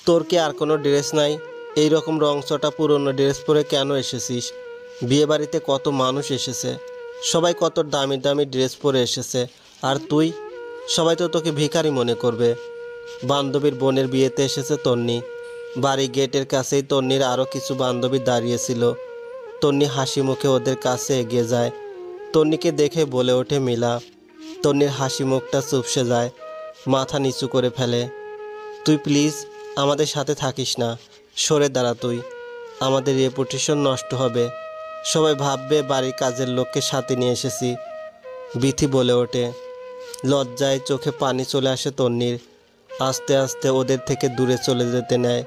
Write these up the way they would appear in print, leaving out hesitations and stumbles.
তোর কি আর কোনো ড্রেস নাই? এই রকম রংচটা পুরনো ড্রেস পরে কেন এসেছিস? বিয়েবাড়িতে কত মানুষ এসেছে, সবাই কত দামি দামি ড্রেস পরে এসেছে, আর তুই? সবাই তো তোকে ভিখারি মনে করবে। বান্ধবীর বোনের বিয়েতে এসেছে তন্নি। বাড়ি গেটের কাছেই তন্নির আরও কিছু বান্ধবী দাঁড়িয়েছিল। তন্নি হাসি মুখে ওদের কাছে এগিয়ে যায়। তন্নিকে দেখে বলে ওঠে মিলা। তন্নির হাসি মুখটা চুপসে যায়, মাথা নিচু করে ফেলে। তুই প্লিজ আমাদের সাথে থাকিস না, সরে দাঁড়া তুই। আমাদের রেপুটেশন নষ্ট হবে, সবাই ভাববে বাড়ির কাজের লোককে সাথে নিয়ে এসেছি। বিথি বলে ওঠে। লজ্জায় চোখে পানি চলে আসে তন্নির। আস্তে আস্তে ওদের থেকে দূরে চলে যেতে নেয়।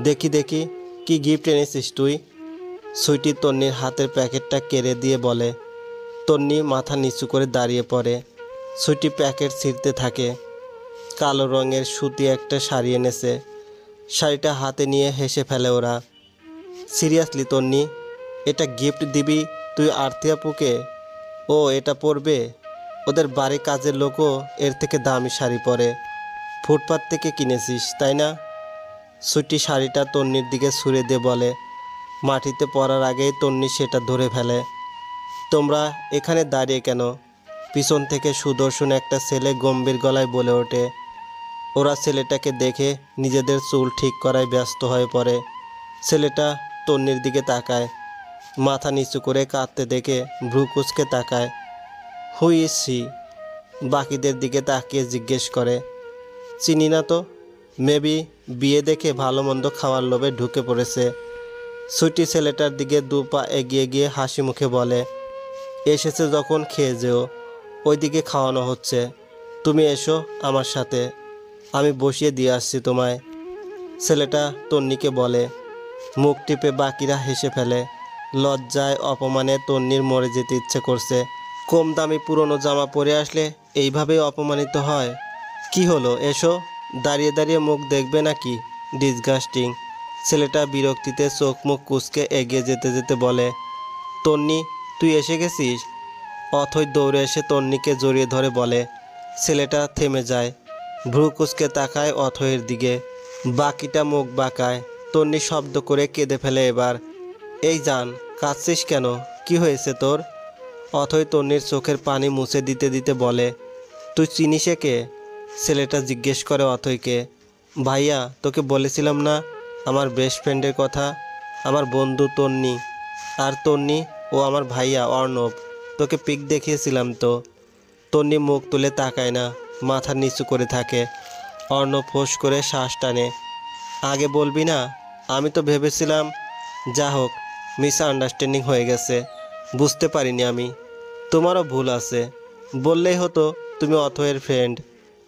দেখি দেখি কি গিফট এনেছিস তুই? সুইটি তন্নির হাতের প্যাকেটটা কেড়ে দিয়ে বলে। তন্নি মাথা নিচু করে দাঁড়িয়ে পড়ে। সুইটি প্যাকেট ছিঁড়তে থাকে। কালো রঙের সুতি একটা শাড়ি এনেছে। শাড়িটা হাতে নিয়ে হেসে ফেলে ওরা। সিরিয়াসলি তন্নি, এটা গিফট দিবি তুই আরতি আপুকে? ও এটা পরবে? ওদের বাড়ির কাজের লোকও এর থেকে দামি শাড়ি পরে। ফুটপাত থেকে কিনেছিস তাই না? সুইটি শাড়িটা তন্নির দিকে ছুঁড়ে দিয়ে বলে। মাটিতে পড়ার আগেই তন্নি সেটা ধরে ফেলে। তোমরা এখানে দাঁড়িয়ে কেন? পিছন থেকে সুদর্শন একটা ছেলে গম্ভীর গলায় বলে ওঠে। ওরা ছেলেটাকে দেখে নিজেদের চুল ঠিক করায় ব্যস্ত হয়ে পড়ে। ছেলেটা তন্নির দিকে তাকায়, মাথা নিচু করে কাঁদতে দেখে ভ্রু কুঁচকে তাকায়। Who is she? বাকিদের দিকে তাকিয়ে জিজ্ঞেস করে। চিনি না তো, মেবি বিয়ে দেখে ভালো মন্দ খাওয়ার লোভে ঢুকে পড়েছে। সুইটি ছেলেটার দিকে দু পা এগিয়ে গিয়ে হাসি মুখে বলে, এসেছে যখন খেয়ে যেও, ওইদিকে খাওয়ানো হচ্ছে। তুমি এসো আমার সাথে, আমি বসিয়ে দিয়ে আসছি তোমায়। ছেলেটা তন্নিকে বলে। মুখ টিপে বাকিরা হেসে ফেলে। লজ্জায় অপমানে তন্নির মরে যেতে ইচ্ছে করছে। কম দামি পুরনো জামা পরে আসলে এইভাবেই অপমানিত হয়? কি হলো, এসো। দাঁড়িয়ে দাঁড়িয়ে মুখ দেখবে নাকি? ডিসগাস্টিং। ছেলেটা বিরক্তিতে চোখ মুখ কুঁচকে এগিয়ে যেতে যেতে বলে। তন্নি, তুই এসে গেছিস? অথই দৌড়ে এসে তন্নিকে জড়িয়ে ধরে বলে। ছেলেটা থেমে যায়, ভ্রু কুঁচকে তাকায় অথয়ের দিকে। বাকিটা মুখ বাঁকায়। তন্নি শব্দ করে কেঁদে ফেলে এবার। এই জান, কাঁদছিস কেন? কি হয়েছে তোর? অথই তন্নির চোখের পানি মুছে দিতে দিতে বলে। তুই চিনিস একে? ছেলেটা জিজ্ঞেস করে অথইকে। ভাইয়া, তোকে বলেছিলাম না আমার বেস্ট ফ্রেন্ডের কথা? আমার বন্ধু তন্নি। আর তন্নি ও আমার ভাইয়া অর্ণব। তোকে পিক দেখিয়েছিলাম তো। তন্নি মুখ তুলে তাকায় না, মাথা নিচু করে থাকে। অর্ণব ফোঁস করে শ্বাস টানে। আগে বলবি না? আমি তো ভেবেছিলাম। যা হোক, মিসআন্ডারস্ট্যান্ডিং হয়ে গেছে, বুঝতে পারিনি আমি। তোমারও ভুল আছে, বললেই হতো তুমি অথয়ের ফ্রেন্ড।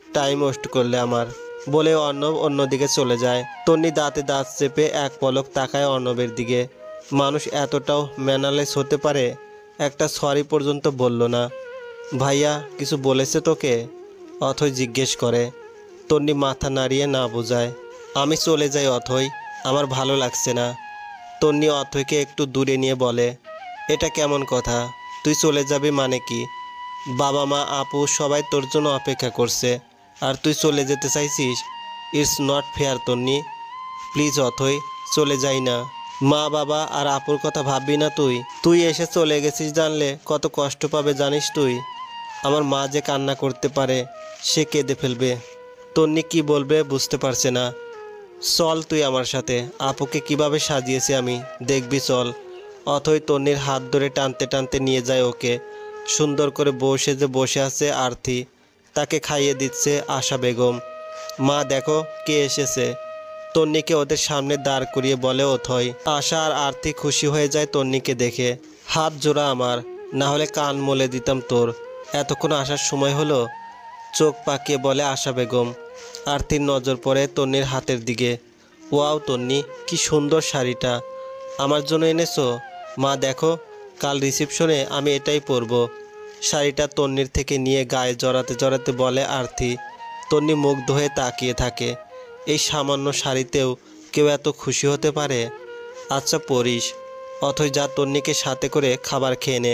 টাইম ওয়েস্ট করলে আমার। বলে অর্ণব অন্যদিকে চলে যায়। তন্নি দাঁতে দাঁত চেপে এক পলক তাকায় অর্ণবের দিকে। মানুষ এতটাও ম্যানারলেস হতে পারে? একটা সরি পর্যন্ত বলল না। ভাইয়া কিছু বলেছে তোকে? অথই জিজ্ঞেস করে। তন্নি মাথা নাড়িয়ে না বোঝায়। আমি চলে যাই অথই, আমার ভালো লাগছে না। তন্নি অথইকে একটু দূরে নিয়ে বলে। এটা কেমন কথা? তুই চলে যাবি মানে কি? বাবা মা আপু সবাই তোর জন্য অপেক্ষা করছে, আর তুই চলে যেতে চাইছিস? It's not fair Tonni. Please Othoi, চলে যাই না। মা বাবা আর আপুর কথা ভাববি না তুই? তুই এসে চলে গেছিস জানলে কত কষ্ট পাবে জানিস তুই? আমার মা যে কান্না করতে পারে, সে কেঁদে ফেলবে। তন্নি কি বলবে বুঝতে পারছে না। চল তুই আমার সাথে, আপুকে কিভাবে সাজিয়েছি আমি, দেখবি চল। অথই তন্নির হাত ধরে টানতে টানতে নিয়ে যায় ওকে। সুন্দর করে বউ সেজে বসে আছে আরতি, তাকে খাইয়ে দিচ্ছে আশা বেগম। মা দেখো কে এসেছে। তন্নিকে ওদের সামনে দাঁড় করিয়ে বলে অথই। আশা আর আরতি খুশি হয়ে যায় তন্নিকে দেখে। হাত জোড়া আমার, না হলে কান মলে দিতাম তোর। এতক্ষণ আসার সময় হলো? চোখ পাকিয়ে বলে আশা বেগম। আরতির নজর পড়ে তন্নির হাতের দিকে। ওয়াও তন্নি, কি সুন্দর শাড়িটা, আমার জন্য এনেছো? মা দেখো, কাল রিসেপশনে আমি এটাই পরবো। শাড়িটা তন্নির থেকে নিয়ে গায়ে জড়াতে জড়াতে বলে আরতি। তন্নি মুগ্ধ হয়ে তাকিয়ে থাকে। এই সামান্য শাড়িতেও কেউ এত খুশি হতে পারে? আচ্ছা পরিস। অথই যা তন্নিকে সাথে করে খাবার খেয়ে নে।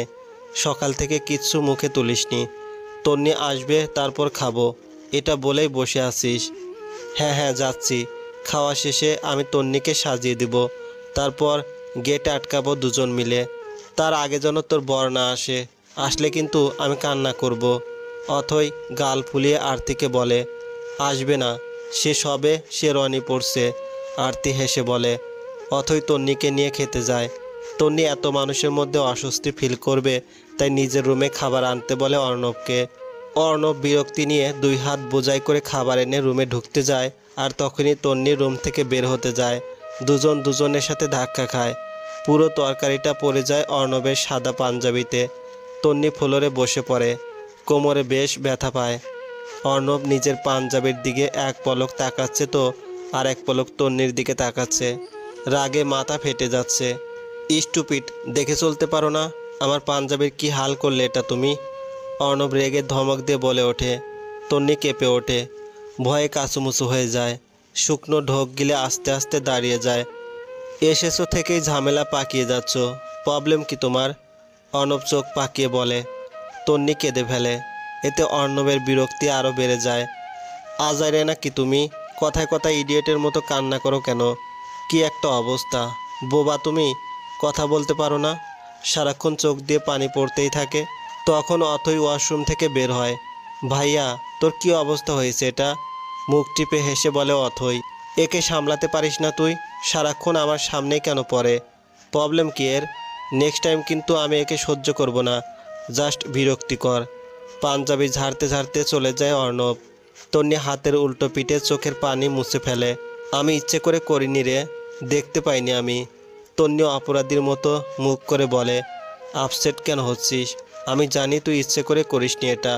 সকাল থেকে কিচ্ছু মুখে তুলিসনি। তন্নি আসবে তারপর খাবো, এটা বলেই বসে আছিস? হ্যাঁ হ্যাঁ যাচ্ছি, খাওয়া শেষে আমি তন্নিকে সাজিয়ে দিব, তারপর গেটে আটকাবো দুজন মিলে। তার আগে যেন তোর বর না আসে, আসলে কিন্তু আমি কান্না করব। অথই গাল ফুলিয়ে আরতিকে বলে, আসবে না, সে সবে শেরওয়ানি পড়ছে। আরতি হেসে বলে। অথই তন্নিকে নিয়ে খেতে যায়। তন্নি এত মানুষের মধ্যে অস্বস্তি ফিল করবে, তাই নিজের রুমে খাবার আনতে বলে অর্ণবকে। অর্ণব বিরক্তি নিয়ে 2 হাত বোঝাই করে খাবার এনে রুমে ঢুকতে যায়, আর তখনই তন্নি রুম থেকে বের হতে যায়। দুজন দুজনের সাথে ধাক্কা খায়। পুরো তরকারিটা পড়ে যায় অর্ণবের সাদা পাঞ্জাবিতে। তন্নি ফ্লোরে বসে পড়ে, কোমরে বেশ ব্যথা পায়। অর্ণব নিজের পাঞ্জাবির দিকে এক পলক তাকাচ্ছে তো আর এক পলক তন্নির দিকে তাকাচ্ছে। রাগে মাথা ফেটে যাচ্ছে। স্টুপিড, দেখে চলতে পারো না? আমার পাঞ্জাবির কি হাল করলে এটা তুমি? অর্ণব রেগে ধমক দিয়ে বলে ওঠে। তন্নি কেঁপে ওঠে, ভয়ে কাঁচুমুচু হয়ে যায়। শুকনো ঢোক গিলে আস্তে আস্তে দাঁড়িয়ে যায়। এসেছো থেকেই ঝামেলা পাকিয়ে যাচ্ছ, প্রবলেম কি তোমার? অর্ণব চোখ পাকিয়ে বলে। তন্নি কেঁদে ফেলে। এতে অর্ণবের বিরক্তি আরও বেড়ে যায়। আজাইরে নাকি তুমি? কথায় কথায় ইডিয়েটের মতো কান্না করো কেন? কি একটা অবস্থা, বোবা তুমি, কথা বলতে পারো না? সারাক্ষণ চোখ দিয়ে পানি পড়তেই থাকে। তখন অথই ওয়াশরুম থেকে বের হয়। ভাইয়া, তোর কি অবস্থা হয়েছে এটা? মুখ টিপে হেসে বলে অথই। একে সামলাতে পারিস না তুই? সারাক্ষণ আমার সামনেই কেন পড়ে? প্রবলেম কি এর? নেক্সট টাইম কিন্তু আমি একে সহ্য করব না। জাস্ট বিরক্তিকর। পাঞ্জাবি ঝাড়তে ঝাড়তে চলে যায় অর্ণব। তন্নি হাতের উল্টো পিঠে চোখের পানি মুছে ফেলে। আমি ইচ্ছে করে করিনি রে, দেখতে পাইনি আমি। তন্নি অপরাধীর মতো মুখ করে বলে, আপসেট কেন হচ্ছিস? আমি জানি তুই ইচ্ছে করে করিসনি এটা।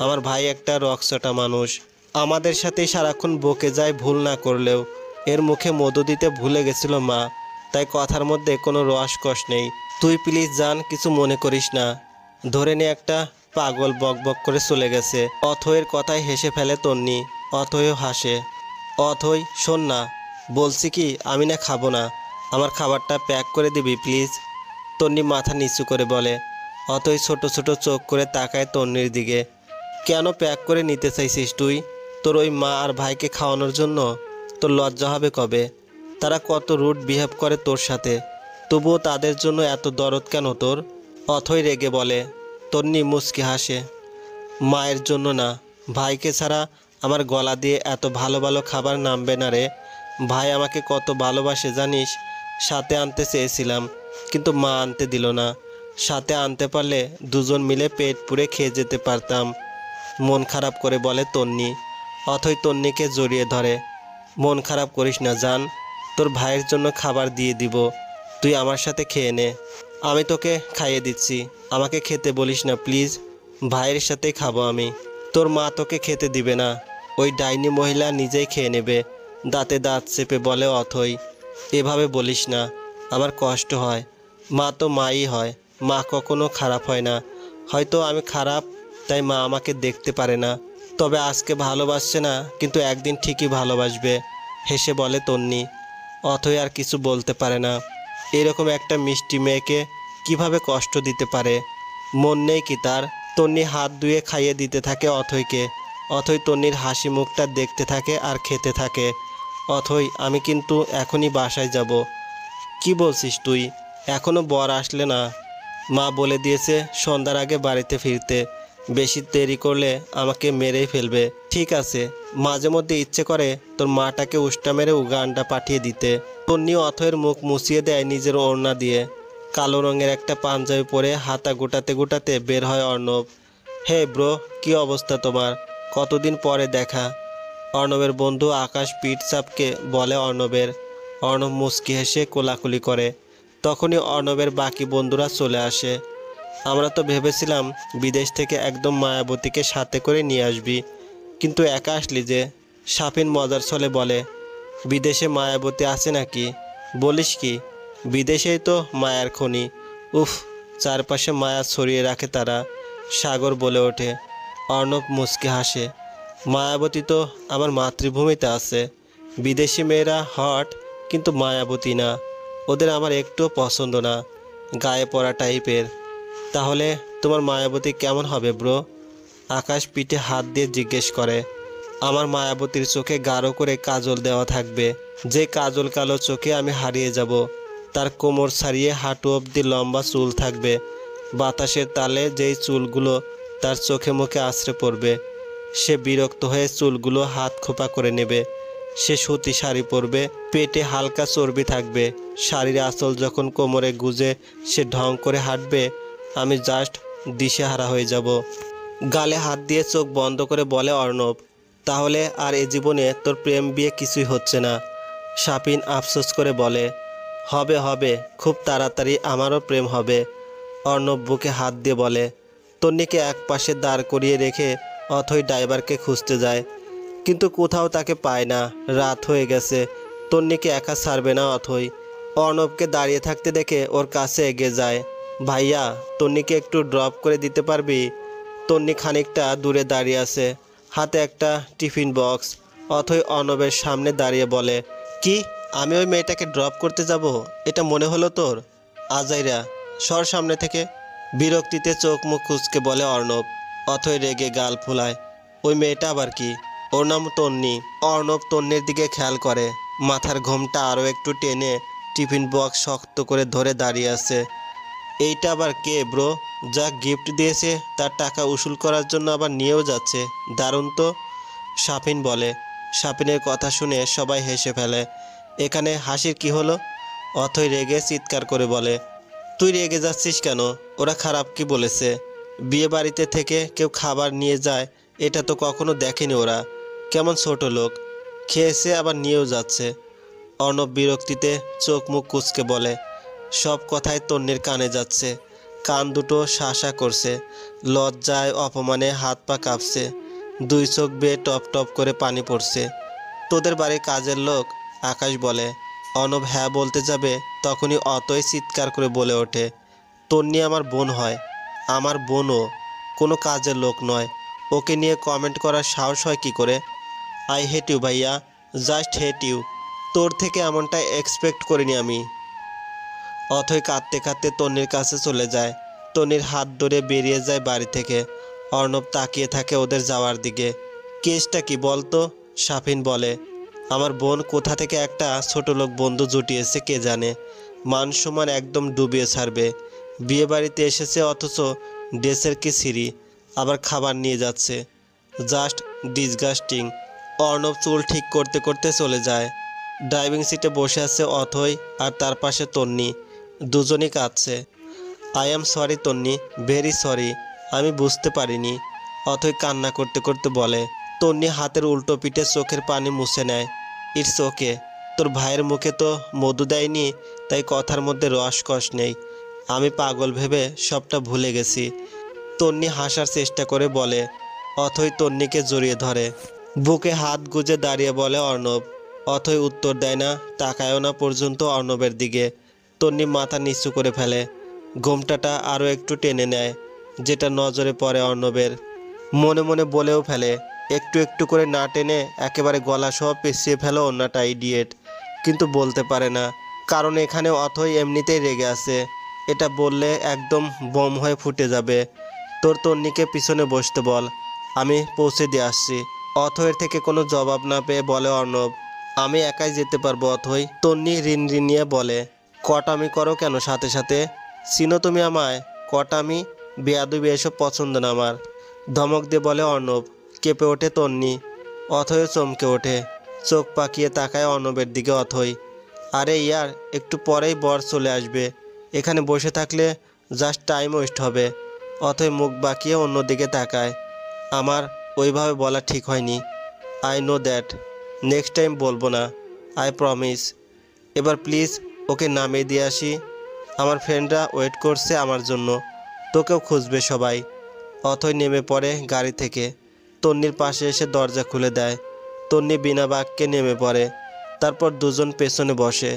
আমার ভাই একটা রকচটা মানুষ, আমাদের সাথেই সারাক্ষণ বকে যায় ভুল না করলেও। এর মুখে মধু দিতে ভুলে গেছিল মা, তাই কথার মধ্যে কোনো রসকস নেই। তুই প্লিজ জান, কিছু মনে করিস না। ধরে নে একটা পাগল বকবক করে চলে গেছে। অথয়ের কথায় হেসে ফেলে তন্নি। অথয়ও হাসে। অথই শোন না, বলছি কি আমি না খাবো না, আমার খাবারটা প্যাক করে দিবি প্লিজ? তন্নি মাথা নিচু করে বলে। অথই ছোট ছোট চোখ করে তাকায় তন্নির দিকে। কেন প্যাক করে নিতে চাইছিস তুই? তোর ওই মা আর ভাইকে খাওয়ানোর জন্য? তোর লজ্জা হবে কবে? তারা কত রুড বিহেভ করে তোর সাথে, তবুও তাদের জন্য এত দরদ কেন তোর? অথই রেগে বলে। তন্নি মুচকি হাসে। মায়ের জন্য না, ভাইকে ছাড়া আমার গলা দিয়ে এত ভালো ভালো খাবার নামবে না রে। ভাই আমাকে কত ভালোবাসে জানিস? সাথে আনতে চেয়েছিলাম, কিন্তু মা আনতে দিল না। সাথে আনতে পারলে দুজন মিলে পেট পুড়ে খেয়ে যেতে পারতাম। মন খারাপ করে বলে তন্নি। অথই তন্নিকে জড়িয়ে ধরে। মন খারাপ করিস না জান, তোর ভাইয়ের জন্য খাবার দিয়ে দিব, তুই আমার সাথে খেয়ে নে। আমি তোকে খাইয়ে দিচ্ছি, আমাকে খেতে বলিস না প্লিজ। ভাইয়ের সাথেই খাবো আমি। তোর মা তোকে খেতে দিবে না, ওই ডাইনি মহিলা নিজেই খেয়ে নেবে। দাঁতে দাঁত চেপে বলে অথই। এভাবে বলিস না, আমার কষ্ট হয়। মা তো মাই হয়, মা কখনো খারাপ হয় না। হয়তো আমি খারাপ, তাই মা আমাকে দেখতে পারে না। তবে আজকে ভালোবাসছে না, কিন্তু একদিন ঠিকই ভালোবাসবে, হেসে বলে তন্নি। অথই আর কিছু বলতে পারে না। এরকম একটা মিষ্টি মেয়েকে কিভাবে কষ্ট দিতে পারে? মন নেই কি তার? তন্নি হাত ধুয়ে খাইয়ে দিতে থাকে অথইকে। অথই তন্নির হাসি মুখটা দেখতে থাকে আর খেতে থাকে। অথই, আমি কিন্তু এখনই বাসায় যাব। কি বলছিস তুই? এখনো বর আসলে না? মা বলে দিয়েছে সন্ধ্যার আগে বাড়িতে ফিরতে, বেশি দেরি করলে আমাকে মেরেই ফেলবে। ঠিক আছে, মাঝে মধ্যে ইচ্ছে করে তোর মাটাকে উষ্টা মেরে উগান্ডা পাঠিয়ে দিতে। তন্নি অথয়ের মুখ মুছিয়ে দেয় নিজের ওড়না দিয়ে। কালো রঙের একটা পাঞ্জাবি পরে হাতা গোটাতে গোটাতে বের হয় অর্ণব। হে ব্রো, কি অবস্থা তোমার? কতদিন পরে দেখা। অর্ণবের বন্ধু আকাশ পিঠ চাপকে বলে অর্ণবের। অর্ণব মুচকি হেসে কোলাকুলি করে। তখনই অর্ণবের বাকি বন্ধুরা চলে আসে। আমরা তো ভেবেছিলাম বিদেশ থেকে একদম মায়াবতীকে সাথে করে নিয়ে আসবি, কিন্তু একা আসলি যে? সাফিন মজার ছলে বলে। বিদেশে মায়াবতী আছে নাকি? বলিস কি? বিদেশেই তো মায়ার খনি। উফ, চারপাশে মায়া ছড়িয়ে রাখে তারা। সাগর বলে ওঠে। অর্ণব মুচকি হাসে। মায়াবতী তো আমার মাতৃভূমিতে আছে। বিদেশি মেয়েরা হট, কিন্তু মায়াবতী না। ওদের আমার একটুও পছন্দ না, গায়ে পড়া টাইপের। তাহলে তোমার মায়াবতী কেমন হবে ব্রো? আকাশ পিঠে হাত দিয়ে জিজ্ঞেস করে। আমার মায়াবতীর চোখে গাঢ় করে কাজল দেওয়া থাকবে, যে কাজল কালো চোখে আমি হারিয়ে যাব। তার কোমর ছাড়িয়ে হাঁটু অবধি লম্বা চুল থাকবে, বাতাসের তালে যেই চুলগুলো তার চোখে মুখে আছড়ে পড়বে। সে বিরক্ত হয়ে চুলগুলো হাত খোপা করে নেবে। সে সুতি শাড়ি পরবে, পেটে হালকা চর্বি থাকবে, শাড়ির আঁচল যখন কোমরে গুজে সে ঢং করে হাঁটবে, আমি জাস্ট দিশেহারা হয়ে যাব। গালে হাত দিয়ে চোখ বন্ধ করে বলে অর্ণব, তাহলে আর এ জীবনে তোর প্রেম বিয়ে কিছুই হচ্ছে না। শাপিন আফসোস করে বলে, হবে হবে, খুব তাড়াতাড়ি আমারও প্রেম হবে। অর্ণব বুকে হাত দিয়ে বলে। তন্নিকে এক পাশে দাঁড় করিয়ে রেখে অথই ড্রাইভারকে খুঁজতে যায়, কিন্তু কোথাও তাকে পায় না। রাত হয়ে গেছে, তন্নিকে একা ছাড়বে না অথই। অর্ণবকে দাঁড়িয়ে থাকতে দেখে ওর কাছে এগিয়ে যায়। ভাইয়া, তন্নিকে একটু ড্রপ করে দিতে পারবি? তন্নি খানিকটা দূরে দাঁড়িয়ে আছে, হাতে একটা টিফিন বক্স। অথই অর্ণবের সামনে দাঁড়িয়ে বলে, কি, আমি ওই মেয়েটাকে ড্রপ করতে যাব? এটা মনে হলো তোর? আজাইরা, সর সামনে থেকে। বিরক্তিতে চোখ মুখ কুঁচকে বলে অর্ণব। অথই রেগে গাল ফুলায়, ওই মেয়েটা আবার কি? ওর নাম তন্নি। অর্ণব তন্নির দিকে খেয়াল করে, মাথার ঘোমটা আরও একটু টেনে টিফিন বক্স শক্ত করে ধরে দাঁড়িয়ে আছে। এইটা আবার কে ব্রো? যা গিফট দিয়েছে তার টাকা উসুল করার জন্য আবার নিয়েও যাচ্ছে, দারুণ তো। শাপিন বলে। শাপিনের কথা শুনে সবাই হেসে ফেলে। এখানে হাসির কি হলো? অথই রেগে চিৎকার করে বলে, তুই রেগে যাচ্ছিস কেন? ওরা খারাপ কি বলেছে? বিয়ে বাড়িতে থেকে কেউ খাবার নিয়ে যায়, এটা তো কখনো দেখেনি ওরা। কেমন ছোট লোক, খেয়েছে আবার নিয়েও যাচ্ছে। অর্ণব বিরক্তিতে চোখ মুখ কুঁচকে বলে, সব কথাই তন্নির কানে যাচ্ছে, কান দুটো শাঁসা করছে, লজ্জায় অপমানে হাত পা কাঁপছে, দুই চোখ বেয়ে টপ টপ করে পানি পড়ছে। তোদের বাড়ির কাজের লোক? আকাশ বলে। অর্ণব হ্যাঁ বলতে যাবে, তখনই অতই চিৎকার করে বলে ওঠে, তন্নি আমার বোন হয়, আমার বোনও, কোনো কাজের লোক নয়। ওকে নিয়ে কমেন্ট করার সাহস হয় কি করে? আই হেট ইউ ভাইয়া, জাস্ট হেট ইউ। তোর থেকে এমনটা এক্সপেক্ট করিনি আমি। অথই কাঁদতে কাঁদতে তন্নির কাছে চলে যায়। তন্নির হাত ধরে বেরিয়ে যায় বাড়ি থেকে। অর্ণব তাকিয়ে থাকে ওদের যাওয়ার দিকে। কেসটা কি বলতো? শাফিন বলে, আমার বোন কোথা থেকে একটা ছোট লোক বন্ধু জুটিয়েছে কে জানে, মান সম্মান একদম ডুবিয়ে ছাড়বে। বিয়ে বাড়িতে এসেছে অথচ ড্রেসের কি ছিঁড়ি, আবার খাবার নিয়ে যাচ্ছে, জাস্ট ডিসগাস্টিং। অর্ণব চুল ঠিক করতে করতে চলে যায়। ড্রাইভিং সিটে বসে আছে অথই আর তার পাশে তন্নি, দুজনই কাঁদছে। I am sorry Tonni, very sorry, আমি বুঝতে পারিনি। অথই কান্না করতে করতে বলে। তন্নি হাতের উল্টো পিঠে চোখের পানি মুছে নেয়। ইটস ওকে, তোর ভাইয়ের মুখে তো মধু দেয়নি, তাই কথার মধ্যে রসকস নেই। আমি পাগল ভেবে সবটা ভুলে গেছি। তন্নি হাসার চেষ্টা করে বলে। অথই তন্নিকে জড়িয়ে ধরে, বুকে হাত গুজে দাঁড়িয়ে বলে অর্ণব। অথই উত্তর দেয় না, তাকায়ও না পর্যন্ত অর্ণবের দিকে। তন্নি মাথা নিচু করে ফেলে, ঘোমটাটা আরও একটু টেনে নেয়, যেটা নজরে পড়ে অর্ণবের। মনে মনে বলেও ফেলে, একটু একটু করে না টেনে একেবারে গলা সহ পেঁচিয়ে ফেলো অন্যটা, ইডিয়েট। কিন্তু বলতে পারে না, কারণ এখানে অথই এমনিতেই রেগে আছে। এটা বললে একদম বোম হয়ে ফুটে যাবে। তোর তন্নিকে পিছনে বসতে বল, আমি পৌঁছে দিয়ে আসছি। অথয়ের থেকে কোনো জবাব না পেয়ে বলে অর্ণব, আমি একাই যেতে পারবো অথই। তন্নি রিনরিনিয়ে বলে, কটামি করো কেন সাথে সাথে? চিনো তুমি আমায়? কটামি বেয়াদবি এসব পছন্দ না আমার। ধমক দিয়ে বলে অর্ণব। কেঁপে ওঠে তন্নি। অথয় চমকে ওঠে, চোখ পাকিয়ে তাকায় অর্ণবের দিকে অথই। আরে ইয়ার, একটু পরেই বর চলে আসবে, এখানে বসে থাকলে জাস্ট টাইম ওয়েস্ট হবে। অথয় মুখ বাঁকিয়ে অন্যদিকে তাকায়। আমার ওইভাবে বলা ঠিক হয়নি, I know that. Next time বলবো না, আই প্রমিস। এবার প্লিজ ওকে নামিয়ে দিয়ে আসি, আমার ফ্রেন্ডরা ওয়েট করছে আমার জন্য, তোকেও খুঁজবে সবাই। অথই নেমে পড়ে গাড়ি থেকে, তন্নির পাশে এসে দরজা খুলে দেয়। তন্নি বিনা বাক্যে নেমে পড়ে, তারপর দুজন পেছনে বসে।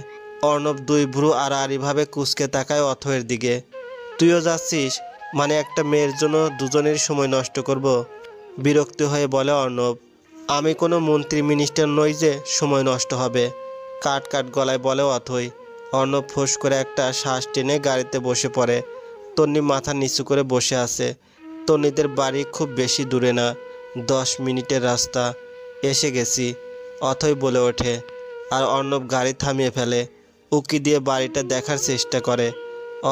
অর্ণব দুই ভ্রু আড়াআড়িভাবে কুঁচকে তাকায় অথয়ের দিকে। তুইও যাচ্ছিস? মানে একটা মেয়ের জন্য দুজনের সময় নষ্ট করব? বিরক্তি হয়ে বলে অর্ণব। আমি কোনো মন্ত্রী মিনিস্টার নই যে সময় নষ্ট হবে, কাট কাট গলায় বলে অথই। অর্ণব ফোঁস করে একটা শ্বাস টেনে গাড়িতে বসে পড়ে। তন্নি মাথা নিচু করে বসে আছে। তন্নিদের বাড়ি খুব বেশি দূরে না, 10 মিনিটের রাস্তা। এসে গেছি, অথই বলে ওঠে। আর অর্ণব গাড়ি থামিয়ে ফেলে, উকি দিয়ে বাড়িটা দেখার চেষ্টা করে।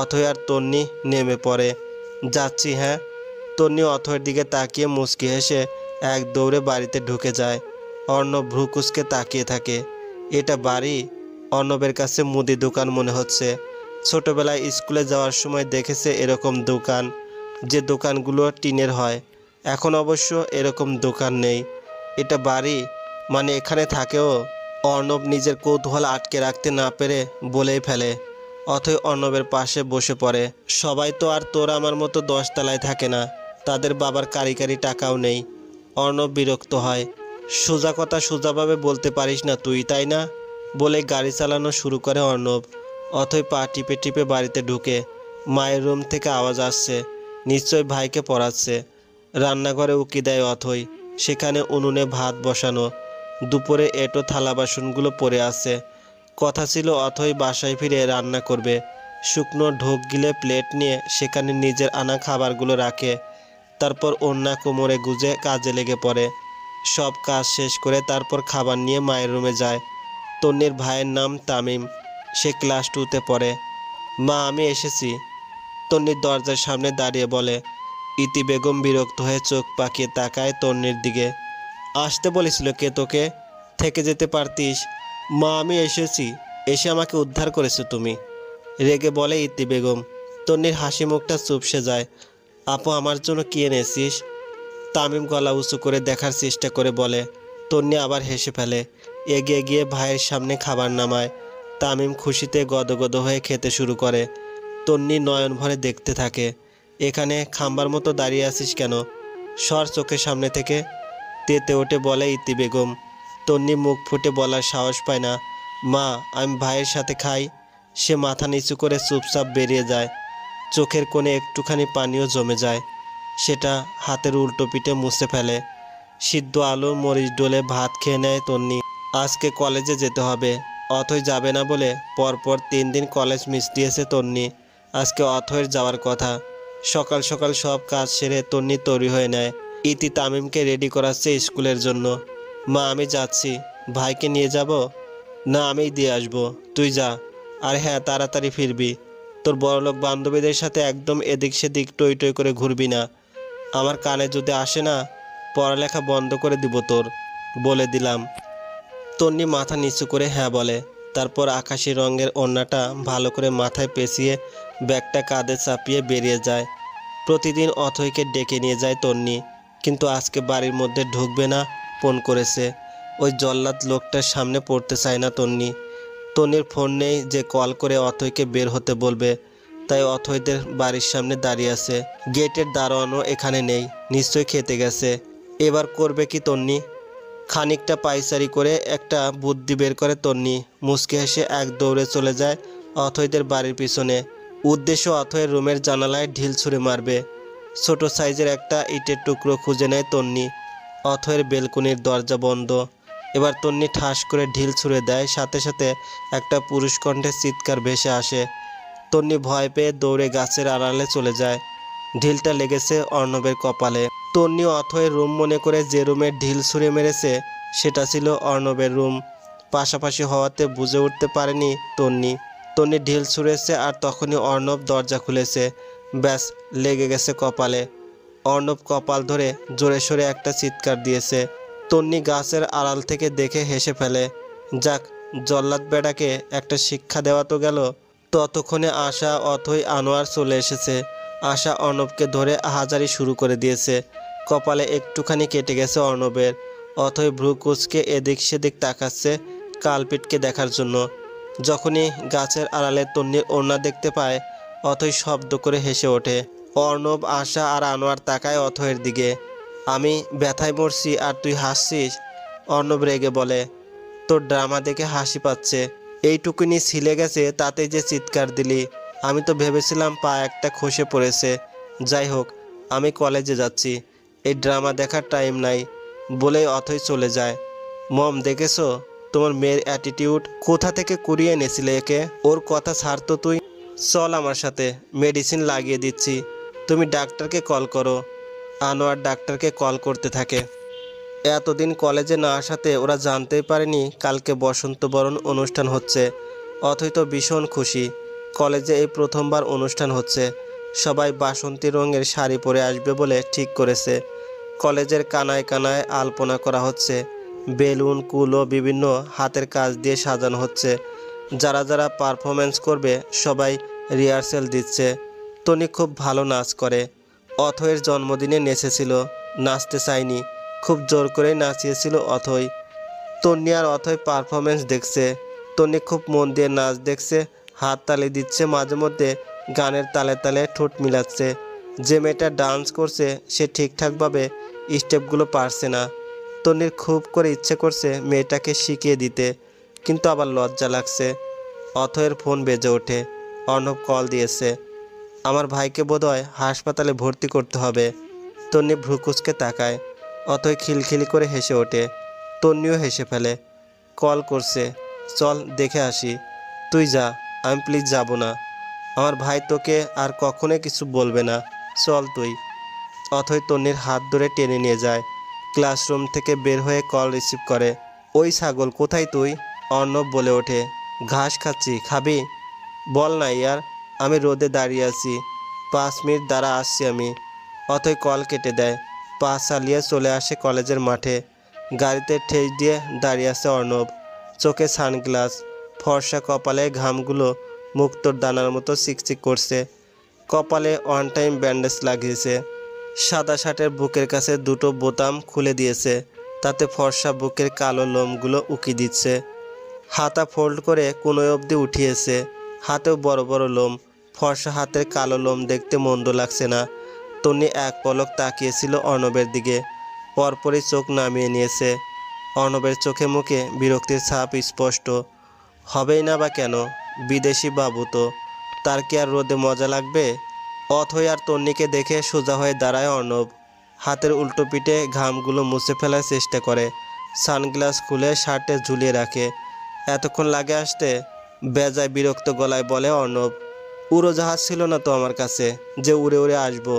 অথই আর তন্নি নেমে পড়ে। যাচ্ছি হ্যাঁ। তন্নি অথয়ের দিকে তাকিয়ে মুচকি হেসে এক দৌড়ে বাড়িতে ঢুকে যায়। অর্ণব ভ্রুকুচকে তাকিয়ে থাকে। এটা বাড়ি? অর্ণবের কাছে মুদি দোকান মনে হচ্ছে। ছোটবেলায় স্কুলে যাওয়ার সময় দেখেছে এরকম দোকান, যে দোকানগুলো টিনের হয়। এখন অবশ্য এরকম দোকান নেই। এটা বাড়ি মানে এখানে থাকেও? অর্ণব নিজের কৌতূহল আটকে রাখতে না পেরে বলেই ফেলে। অথই অর্ণবের পাশে বসে পড়ে। সবাই তো আর তোর আমার মতো 10 তলায় থাকে না, তাদের বাবার কারি কারি টাকাও নেই। অর্ণব বিরক্ত হয়। সোজা কথা সোজাভাবে বলতে পারিস না তুই, তাই না? বলে গাড়ি চালানো শুরু করে অর্ণব। অথই পা টিপে টিপে বাড়িতে ঢুকে। মায়ের রুম থেকে আওয়াজ আসছে, নিশ্চয় ভাইকে পড়াচ্ছে। রান্নাঘরে উকি দেয় অথই। সেখানে উনুনে ভাত বসানো, দুপুরে এঁটো থালা বাসনগুলো পড়ে আছে। কথা ছিল অথই বাসায় ফিরে রান্না করবে। শুকনো ঢোক গিলে প্লেট নিয়ে সেখানে নিজের আনা খাবারগুলো রাখে। তারপর ওড়না কোমরে গুজে কাজে লেগে পড়ে। সব কাজ শেষ করে তারপর খাবার নিয়ে মায়ের রুমে যায়। তন্নির ভাইয়ের নাম তামিম, সে ক্লাস 2তে পড়ে। মা আমি এসেছি। তন্নির দরজার সামনে দাঁড়িয়ে বলে। ইতি বেগম বিরক্ত হয়ে চোখ পাকিয়ে তাকায় তন্নির দিকে। আসতে বলেছিল কে তোকে? থেকে যেতে পারতিস। মা আমি এসেছি, এসে আমাকে উদ্ধার করেছো তুমি, রেগে বলে ইতি বেগম। তন্নির হাসি মুখটা চুপসে যায়। আপু আমার জন্য কি এনেছিস? তামিম গলা উঁচু করে দেখার চেষ্টা করে বলে। তন্নি আবার হেসে ফেলে, এগিয়ে গিয়ে ভাইয়ের সামনে খাবার নামায়। তামিম খুশিতে গদগদ হয়ে খেতে শুরু করে। তন্নি নয়ন ভরে দেখতে থাকে। এখানে খাম্বার মতো দাঁড়িয়ে আছিস কেন? সর চোখের সামনে থেকে, তেতে ওঠে বলে ইতি বেগম। তন্নি মুখ ফুটে বলার সাহস পায় না। মা আমি ভাইয়ের সাথে খাই। সে মাথা নিচু করে চুপচাপ বেরিয়ে যায়। চোখের কোণে একটুখানি পানিও জমে যায়। সেটা হাতের উল্টো পিঠে মুছে ফেলে। সিদ্ধ আলু মরিচ ডলে ভাত খেয়ে নেয় তন্নি। আজকে কলেজে যেতে হবে। অথই যাবে না বলে পরপর 3 দিন কলেজ মিস দিয়েছে তন্নি। আজকে অথয়ের যাওয়ার কথা। সকাল সকাল সব কাজ সেরে তন্নি তৈরি হয়ে নেয়। ইতি তামিমকে রেডি করাচ্ছে স্কুলের জন্য। মা আমি যাচ্ছি। ভাইকে নিয়ে যাব? না আমিই দিয়ে আসবো, তুই যা। আর হ্যাঁ তাড়াতাড়ি ফিরবি। তোর বড়লোক বান্ধবীদের সাথে একদম এদিক সেদিক টই টই করে ঘুরবি না। আমার কানে যদি আসে না, পড়ালেখা বন্ধ করে দিব তোর, বলে দিলাম। তন্নি মাথা নিচু করে হ্যাঁ বলে। তারপর আকাশি রঙের ওড়নাটা ভালো করে মাথায় পেঁচিয়ে ব্যাগটা কাঁধে চাপিয়ে বেরিয়ে যায়। প্রতিদিন অথইকে ডেকে নিয়ে যায় তন্নি, কিন্তু আজকে বাড়ির মধ্যে ঢুকবে না ফোন করেছে। ওই জল্লাদ লোকটার সামনে পড়তে চায় না তন্নি। তন্নির ফোন নেই যে কল করে অথইকে বের হতে বলবে। তাই অথইদের বাড়ির সামনে দাঁড়িয়ে আছে। গেটের দারোয়ানও এখানে নেই, নিশ্চয়ই খেতে গেছে। এবার করবে কি তন্নি? খানিকটা পাইচারি করে একটা বুদ্ধি বের করে তন্নি। মুচকি হেসে এক দৌড়ে চলে যায় অথইদের বাড়ির পিছনে। উদ্দেশ্য অথয়ের রুমের জানালায় ঢিল ছুঁড়ে মারবে। ছোট সাইজের একটা ইটের টুকরো খুঁজে নেয় তন্নি। অথয়ের বেলকনির দরজা বন্ধ। এবার তন্নি ঠাস করে ঢিল ছুঁড়ে দেয়, সাথে সাথে একটা পুরুষ কণ্ঠের চিৎকার ভেসে আসে। তন্নি ভয় পেয়ে দৌড়ে গাছের আড়ালে চলে যায়। ঢিলটা লেগেছে অর্ণবের কপালে। তন্নি অথয়ের রুম মনে করে যে রুমে ঢিল ছুঁড়ে মেরেছে সেটা ছিল অর্ণবের রুম। পাশাপাশি হওয়াতে বুঝে উঠতে পারেনি তন্নি। তন্নি ঢিল ছুঁড়েছে আর তখনই অর্ণব দরজা খুলেছে। ব্যাস লেগে গেছে কপালে। অর্ণব কপাল ধরে জোরে সোরে একটা চিৎকার দিয়েছে। তন্নি গাছের আড়াল থেকে দেখে হেসে ফেলে। যাক, জল্লাদ বেটাকে একটা শিক্ষা দেওয়া তো গেল। ততক্ষণে আশা অথই আনোয়ার চলে এসেছে। আশা অর্ণবকে ধরে আহাজারি শুরু করে দিয়েছে। কপালে একটুখানি কেটে গেছে অর্ণবের। অথই ভ্রু কুঁচকে এদিক সেদিক তাকাচ্ছে কালপিটকে দেখার জন্য। যখনই গাছের আড়ালে তন্নির ওড়না দেখতে পায় অথই শব্দ করে হেসে ওঠে। অর্ণব আশা আর আনোয়ার তাকায় অথয়ের দিকে। আমি ব্যথায় মরছি আর তুই হাসছিস? অর্ণব রেগে বলে। তোর ড্রামা দেখে হাসি পাচ্ছে। এইটুকুনি ছিলে গেছে তাতে যে চিৎকার দিলি। আমি তো ভেবেছিলাম পা একটা খসে পড়েছে। যাই হোক, আমি কলেজে যাচ্ছি, এই ড্রামা দেখার টাইম নাই, বলেই অথই চলে যায়। মম দেখেছো তোমার মেয়ের অ্যাটিটিউড? কোথা থেকে কুড়িয়ে এনেছিলে একে? ওর কথা ছাড় তো তুই। চল আমার সাথে, মেডিসিন লাগিয়ে দিচ্ছি। তুমি ডাক্তারকে কল করো। আনোয়ার ডাক্তারকে কল করতে থাকে। এতদিন কলেজে না আসাতে ওরা জানতেই পারেনি কালকে বসন্ত বরণ অনুষ্ঠান হচ্ছে। অথই তো ভীষণ খুশি, কলেজে এই প্রথমবার অনুষ্ঠান হচ্ছে। সবাই বাসন্তী রঙের শাড়ি পরে আসবে বলে ঠিক করেছে। কলেজের কানায় কানায় আলপনা করা হচ্ছে, বেলুন কুলো বিভিন্ন হাতের কাজ দিয়ে সাজানো হচ্ছে। যারা যারা পারফরমেন্স করবে সবাই রিহার্সেল দিচ্ছে। তনি খুব ভালো নাচ করে। অথয়ের জন্মদিনে নেচেছিল, নাচতে চায়নি, খুব জোর করে নাচিয়েছিল অথই। তন্নি আর অথই পারফরমেন্স দেখছে। তন্নি খুব মন দিয়ে নাচ দেখছে, হাত তালি দিচ্ছে, মাঝে মধ্যে গানের তালে তালে ঠোঁট মিলাচ্ছে। যে মেয়েটা ডান্স করছে সে ঠিকঠাকভাবে স্টেপগুলো পারছে না। তন্নির খুব করে ইচ্ছে করছে মেয়েটাকে শিখিয়ে দিতে, কিন্তু আবার লজ্জা লাগছে। অথয়ের ফোন বেজে ওঠে। অর্ণব কল দিয়েছে। আমার ভাইকে বোধহয় হাসপাতালে ভর্তি করতে হবে। তন্নি ভ্রুকুচকে তাকায়। অথই খিলখিলি করে হেসে ওঠে। তন্নিও হেসে ফেলে। কল করছে, চল দেখে আসি। তুই যা, আমি প্লিজ যাব না। আমার ভাই তোকে আর কখনোই কিছু বলবে না, চল তুই। অথই তন্নির হাত ধরে টেনে নিয়ে যায়। ক্লাসরুম থেকে বের হয়ে কল রিসিভ করে। ওই ছাগল, কোথায় তুই? অর্ণব বলে ওঠে। ঘাস খাচ্ছি, খাবি? বল না ইয়ার, আমি রোদে দাঁড়িয়ে আছি, 5 মিনিট দাঁড়া, আসছি আমি। অথই কল কেটে দেয়। পা চালিয়ে চলে আসে কলেজের মাঠে। গাড়িতে ঠেস দিয়ে দাঁড়িয়ে আছে অর্ণব, চোখে সানগ্লাস, ফর্সা কপালে ঘামগুলো মুক্তোর দানার মতো চিকচিক করছে। কপালে ওয়ান টাইম ব্যান্ডেজ লাগিয়েছে। সাদা শার্টের বুকের কাছে দুটো বোতাম খুলে দিয়েছে, তাতে ফর্সা বুকের কালো লোমগুলো উকি দিচ্ছে। হাতা ফোল্ড করে কোনোই অবধি উঠিয়েছে, হাতেও বড় বড় লোম। ফর্সা হাতের কালো লোম দেখতে মন্দ লাগছে না। তন্নি এক পলক তাকিয়েছিল অর্ণবের দিকে, পরপরই চোখ নামিয়ে নিয়েছে। অর্ণবের চোখে মুখে বিরক্তির ছাপ স্পষ্ট। হবেই না বা কেন, বিদেশি বাবু তো, তার কি আর রোদে মজা লাগবে? অথই আর তন্নিকে দেখে সোজা হয়ে দাঁড়ায় অর্ণব। হাতের উল্টো পিঠে ঘামগুলো মুছে ফেলার চেষ্টা করে। সানগ্লাস খুলে শার্টে ঝুলিয়ে রাখে। এতক্ষণ লাগে আসতে? বেজায় বিরক্ত গলায় বলে অর্ণব। উড়োজাহাজ ছিল না তো আমার কাছে যে উড়ে উড়ে আসবো।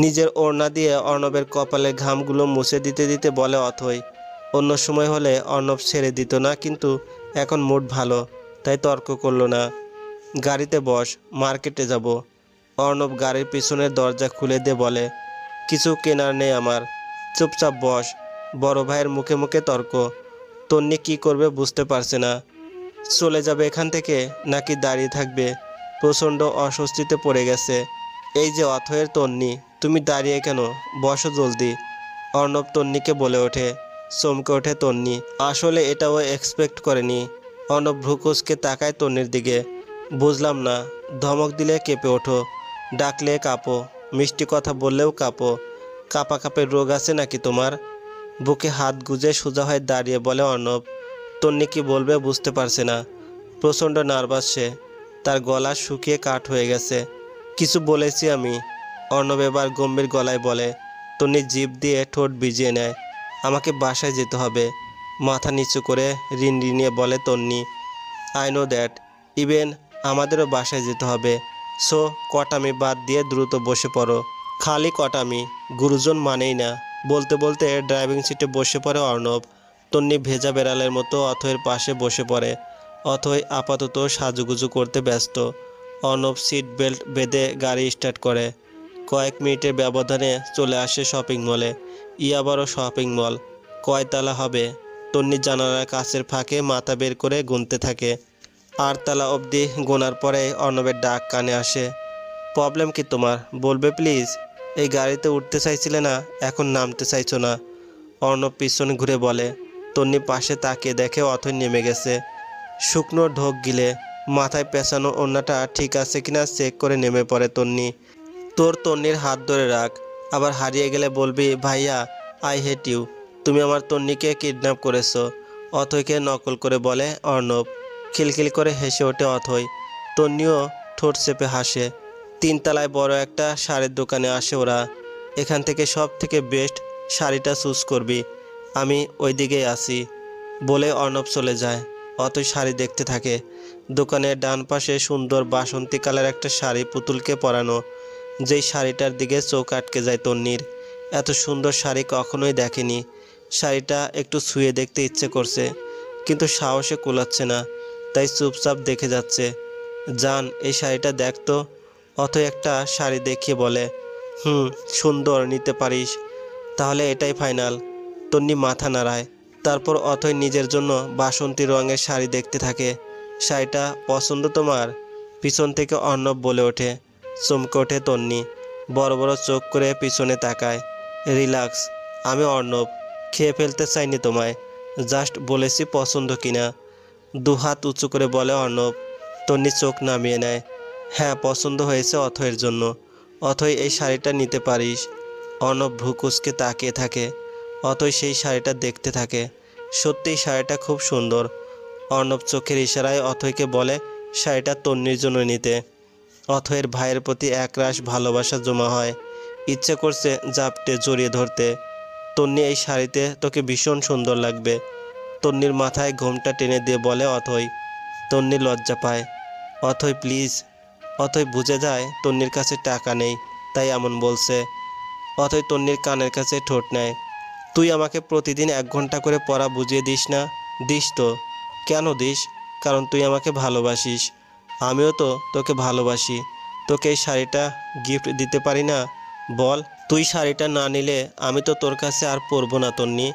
নিজের ওড়না দিয়ে অর্ণবের কপালের ঘামগুলো মুছে দিতে দিতে বলে অথই। অন্য সময় হলে অর্ণব ছেড়ে দিত না, কিন্তু এখন মুড ভালো, তাই তর্ক করলো না। গাড়িতে বস, মার্কেটে যাব। অর্ণব গাড়ির পিছনের দরজা খুলে দিয়ে বলে, কিছু কেনার নেই আমার, চুপচাপ বস। বড় ভাইয়ের মুখে মুখে তর্ক। তন্নি কি করবে বুঝতে পারছে না। চলে যাবে এখান থেকে নাকি দাঁড়িয়ে থাকবে? প্রচণ্ড অস্বস্তিতে পড়ে গেছে। এই যে অথয়ের তন্নি, তুমি দাঁড়িয়ে কেন? বসো জলদি। অর্ণব তন্নিকে বলে ওঠে। চমকে ওঠে তন্নি, আসলে এটাও এক্সপেক্ট করেনি। অর্ণব ভ্রুকুচকে তাকায় তন্নির দিকে। বুঝলাম না, ধমক দিলে কেঁপে ওঠো, ডাকলে কাঁপো, মিষ্টি কথা বললেও কাঁপো। কাঁপা কাঁপের রোগ আছে নাকি তোমার? বুকে হাত গুজে সোজা হয়ে দাঁড়িয়ে বলে অর্ণব। তন্নি কি বলবে বুঝতে পারছে না। প্রচণ্ড নার্ভাস সে, তার গলা শুকিয়ে কাঠ হয়ে গেছে। কিছু বলেছি আমি? অর্ণব এবার গম্ভীর গলায় বলে। তন্নি জিভ দিয়ে ঠোঁট ভিজিয়ে নেয়। আমাকে বাসায় যেতে হবে, মাথা নিচু করে রিনরিনিয়ে বলে তন্নি। আই নো দ্যাট, ইভেন আমাদেরও বাসায় যেতে হবে। সো কটামি বাদ দিয়ে দ্রুত বসে পড়ো। খালি কটামি, গুরুজন মানেই না। বলতে বলতে ড্রাইভিং সিটে বসে পড়ে অর্ণব। তন্নি ভেজা বেড়ালের মতো অথয়ের পাশে বসে পড়ে। অথই আপাতত সাজুগুজু করতে ব্যস্ত। অর্ণব সিট বেল্ট বেঁধে গাড়ি স্টার্ট করে। কয়েক মিনিটের ব্যবধানে চলে আসে শপিং মলে। আবারও শপিং মল। কয়তলা হবে? তন্নি জানালার কাছের ফাঁকে মাথা বের করে গুনতে থাকে। 8 তলা অবধি গোনার পরে অর্ণবের ডাক কানে আসে। প্রবলেম কি তোমার, বলবে প্লিজ? এই গাড়িতে উঠতে চাইছিলে না, এখন নামতে চাইছো না? অর্ণব পিছনে ঘুরে বলে। তন্নি পাশে তাকিয়ে দেখে অথই নেমে গেছে। শুকনো ঢোক গিলে মাথায় পেঁচানো ওড়নাটা ঠিক আছে কিনা চেক করে নেমে পড়ে তন্নি। তোর তন্নির হাত ধরে রাখ, আবার হারিয়ে গেলে বলবি ভাইয়া আই হেট ইউ, তুমি আমার তন্নিকে কিডন্যাপ করেছো। অথইকে নকল করে বলে অর্ণব। খিলখিল করে হেসে ওঠে অথই। তন্নিও ঠোঁট চেপে হাসে। 3 তলায় বড় একটা শাড়ির দোকানে আসে ওরা। এখান থেকে সব থেকে বেস্ট শাড়িটা চুজ করবি, আমি ওই দিকেই আসি বলে অর্ণব চলে যায়। অথই শাড়ি দেখতে থাকে। দোকানের ডান পাশে সুন্দর বাসন্তী কালার একটা শাড়ি পুতুলকে পরানো। যেই শাড়িটার দিকে চোখ আটকে যায় তন্নির। এত সুন্দর শাড়ি কখনোই দেখেনি। শাড়িটা একটু ছুঁয়ে দেখতে ইচ্ছে করছে, কিন্তু সাহসে কুলাচ্ছে না, তাই চুপচাপ দেখে যাচ্ছে। জান, এই শাড়িটা দেখ তো। অথই একটা শাড়ি দেখিয়ে বলে, সুন্দর, নিতে পারিস। তাহলে এটাই ফাইনাল। তন্নি মাথা নাড়ায়। তারপর অথই নিজের জন্য বাসন্তী রঙের শাড়ি দেখতে থাকে। শাড়িটা পছন্দ তোমার? পিছন থেকে অর্ণব বলে ওঠে। চমকে ওঠে তন্নি, বড় বড় চোখ করে পিছনে তাকায়। রিল্যাক্স, আমি অর্ণব, খেয়ে ফেলতে চাইনি তোমায়, জাস্ট বলেছি পছন্দ কিনা। দুহাত উঁচু করে বলে অর্ণব। তন্নি চোখ নামিয়ে নেয়। হ্যাঁ, পছন্দ হয়েছে অথয়ের জন্য। অথই, এই শাড়িটা নিতে পারিস। অর্ণব ভ্রু কুঁচকে তাকিয়ে থাকে। অথই সেই শাড়িটা দেখতে থাকে। সত্যিই শাড়িটা খুব সুন্দর। অর্ণব চোখের ইশারায় অথইকে বলে শাড়িটা তন্নির জন্য নিতে। অথয়ের ভাইয়ের প্রতি একরাশ ভালোবাসা জমা হয়। ইচ্ছে করছে জাপটে জড়িয়ে ধরতে। তন্নি, এই শাড়িতে তোকে ভীষণ সুন্দর লাগবে। তন্নির মাথায় ঘোমটা টেনে দিয়ে বলে অথই। তন্নি লজ্জা পায়। অথই প্লিজ। অথই বুঝে যায় তন্নির কাছে টাকা নেই, তাই এমন বলছে। অথই তন্নির কানের কাছে ঠোঁট নেয়। তুই আমাকে প্রতিদিন 1 ঘন্টা করে পড়া বুঝিয়ে দিস না? দিস তো। কেন দিস? কারণ তুই আমাকে ভালোবাসিস। আমিও তো তোকে ভালোবাসি। তোকে এই শাড়িটা গিফট দিতে পারি না? বল। তুই শাড়িটা না নিলে আমি তো তোর কাছে আর পরবো না তন্নি,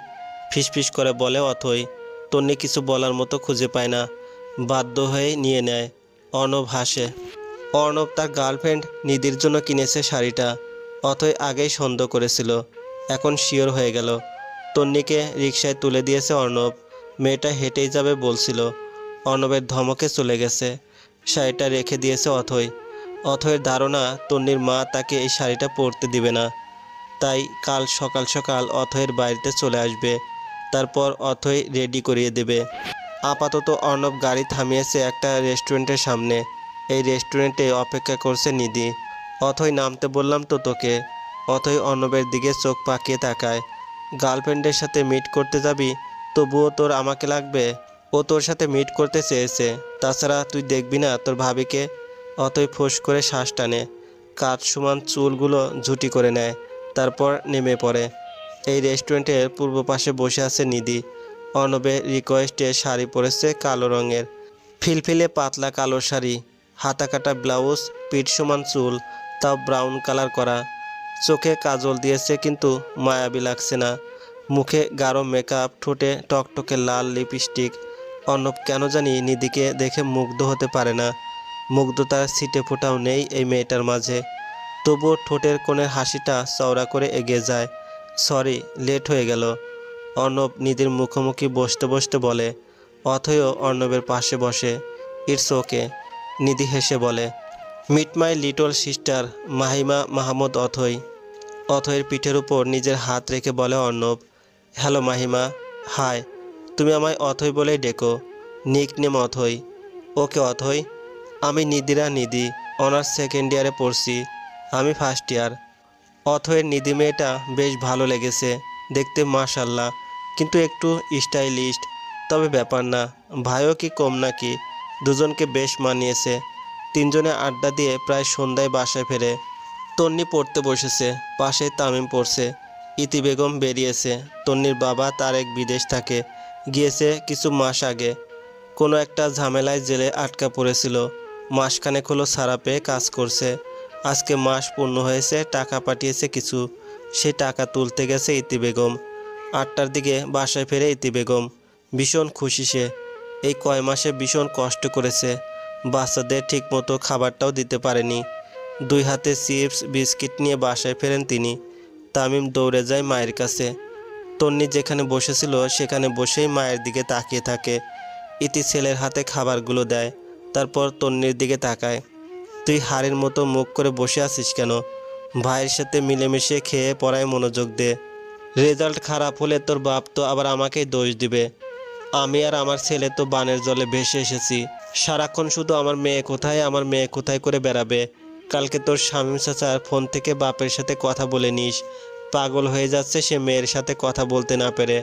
ফিসফিস করে বলে অথই। তন্নি কিছু বলার মতো খুঁজে পায় না, বাধ্য হয়ে নিয়ে নেয়। অর্ণব হাসে। অর্ণব তার গার্লফ্রেন্ড নিধির জন্য কিনেছে শাড়িটা। অথই আগেই সন্দেহ করেছিল, এখন শিওর হয়ে গেল। তন্নিকে রিকশায় তুলে দিয়েছে অর্ণব। মেয়েটা হেঁটেই যাবে বলছিল। অর্ণবের ধমকে চলে গেছে। শাড়িটা রেখে দিয়েছে অথই। অথয়ের ধারণা তন্নির মা তাকে এই শাড়িটা পরতে দিবে না, তাই কাল সকাল সকাল অথয়ের বাড়িতে চলে আসবে। তারপর অথই রেডি করিয়ে দেবে। আপাতত অর্ণব গাড়ি থামিয়েছে একটা রেস্টুরেন্টের সামনে। এই রেস্টুরেন্টে অপেক্ষা করছে নিধি। অথই, নামতে বললাম তো তোকে। অথই অর্ণবের দিকে চোখ পাকিয়ে তাকায়। গার্লফ্রেন্ডের সাথে মিট করতে যাবি, তবুও তোর আমাকে লাগবে? ও তোর সাথে মিট করতে চেয়েছে, তাছাড়া তুই দেখবি না তোর ভাবিকে? অথই ফোঁস করে শ্বাস টানে, কাঁধ সমান চুলগুলো ঝুটি করে নেয়, তারপর নেমে পড়ে। এই রেস্টুরেন্টের পূর্ব পাশে বসে আছে নিধি। অর্ণবের রিকোয়েস্টে শাড়ি পরেছে কালো রঙের, ফিলফিলে পাতলা কালো শাড়ি, হাতা কাটা ব্লাউজ, পিঠ সমান চুল, তাও ব্রাউন কালার করা। চোখে কাজল দিয়েছে কিন্তু মায়াবী লাগছে না। মুখে গাঢ় মেকআপ, ঠোঁটে টকটকে লাল লিপস্টিক। অর্ণব কেন জানি নিধিকে দেখে মুগ্ধ হতে পারে না। মুগ্ধতার ছিটে ফোঁটাও নেই এই মেয়েটার মাঝে। তবুও ঠোঁটের কোণের হাসিটা চওড়া করে এগিয়ে যায়। সরি, লেট হয়ে গেল। অর্ণব নিধির মুখোমুখি বসতে বসতে বলে। অথয়ও অর্ণবের পাশে বসে। ইটস ওকে, নিধি হেসে বলে। Meet my little sister Mahima Mahmud Othoi. অথয়ের পিঠের উপর নিজের হাত রেখে বলে অর্ণব। হ্যালো মাহিমা। হাই। তুমি আমায় অথই বলেই ডেকো। নিক নেম অথই। ওকে অথই। আমি নিধিরা নিধি, অনার্স 2nd ইয়ারে পড়ছি। আমি 1st ইয়ার। অথয়ের নিধি মেয়েটা বেশ ভালো লেগেছে দেখতে, মাশাল্লাহ, কিন্তু একটু স্টাইলিস্ট। তবে ব্যাপার না, ভাইও কি কম নাকি? দুজনকে বেশ মানিয়েছে। তিনজনে আড্ডা দিয়ে প্রায় সন্ধ্যায় বাসায় ফেরে। তন্নি পড়তে বসেছে, পাশে তামিম পড়ছে। ইতি বেগম বেরিয়েছে। তন্নির বাবা তারেক বিদেশ থাকে, গিয়েছে কিছু মাস আগে। কোনো একটা ঝামেলায় জেলে আটকা পড়েছিল। মাসখানেক হলো ছাড়া পেয়ে কাজ করছে। আজকে মাস পূর্ণ হয়েছে, টাকা পাঠিয়েছে কিছু, সে টাকা তুলতে গেছে ইতি বেগম। 8টার দিকে বাসায় ফেরে ইতি বেগম। ভীষণ খুশি সে। এই কয় মাসে ভীষণ কষ্ট করেছে, বাচ্চাদের ঠিকমতো খাবারটাও দিতে পারেনি। 2 হাতে চিপস বিস্কিট নিয়ে বাসায় ফেরেন তিনি। তামিম দৌড়ে যায় মায়ের কাছে। তন্নি যেখানে বসেছিল সেখানে বসেই মায়ের দিকে তাকিয়ে থাকে। ইতি ছেলের হাতে খাবারগুলো দেয়, তারপর তন্নির দিকে তাকায়। তুই হাড়ির মতো মুখ করে বসে আছিস কেন? ভাইয়ের সাথে মিলেমিশে খেয়ে পড়ায় মনোযোগ দে। রেজাল্ট খারাপ হলে তোর বাপ তো আবার আমাকেই দোষ দিবে। আমি আর আমার ছেলে তো বানের জলে ভেসে এসেছি। সারাক্ষণ শুধু আমার মেয়ে কোথায়, আমার মেয়ে কোথায় করে বেড়াবে। কালকে তোর শামীম চাচার ফোন থেকে বাপের সাথে কথা বলে নিস। পাগল হয়ে যাচ্ছে সে মেয়ের সাথে কথা বলতে না পেরে।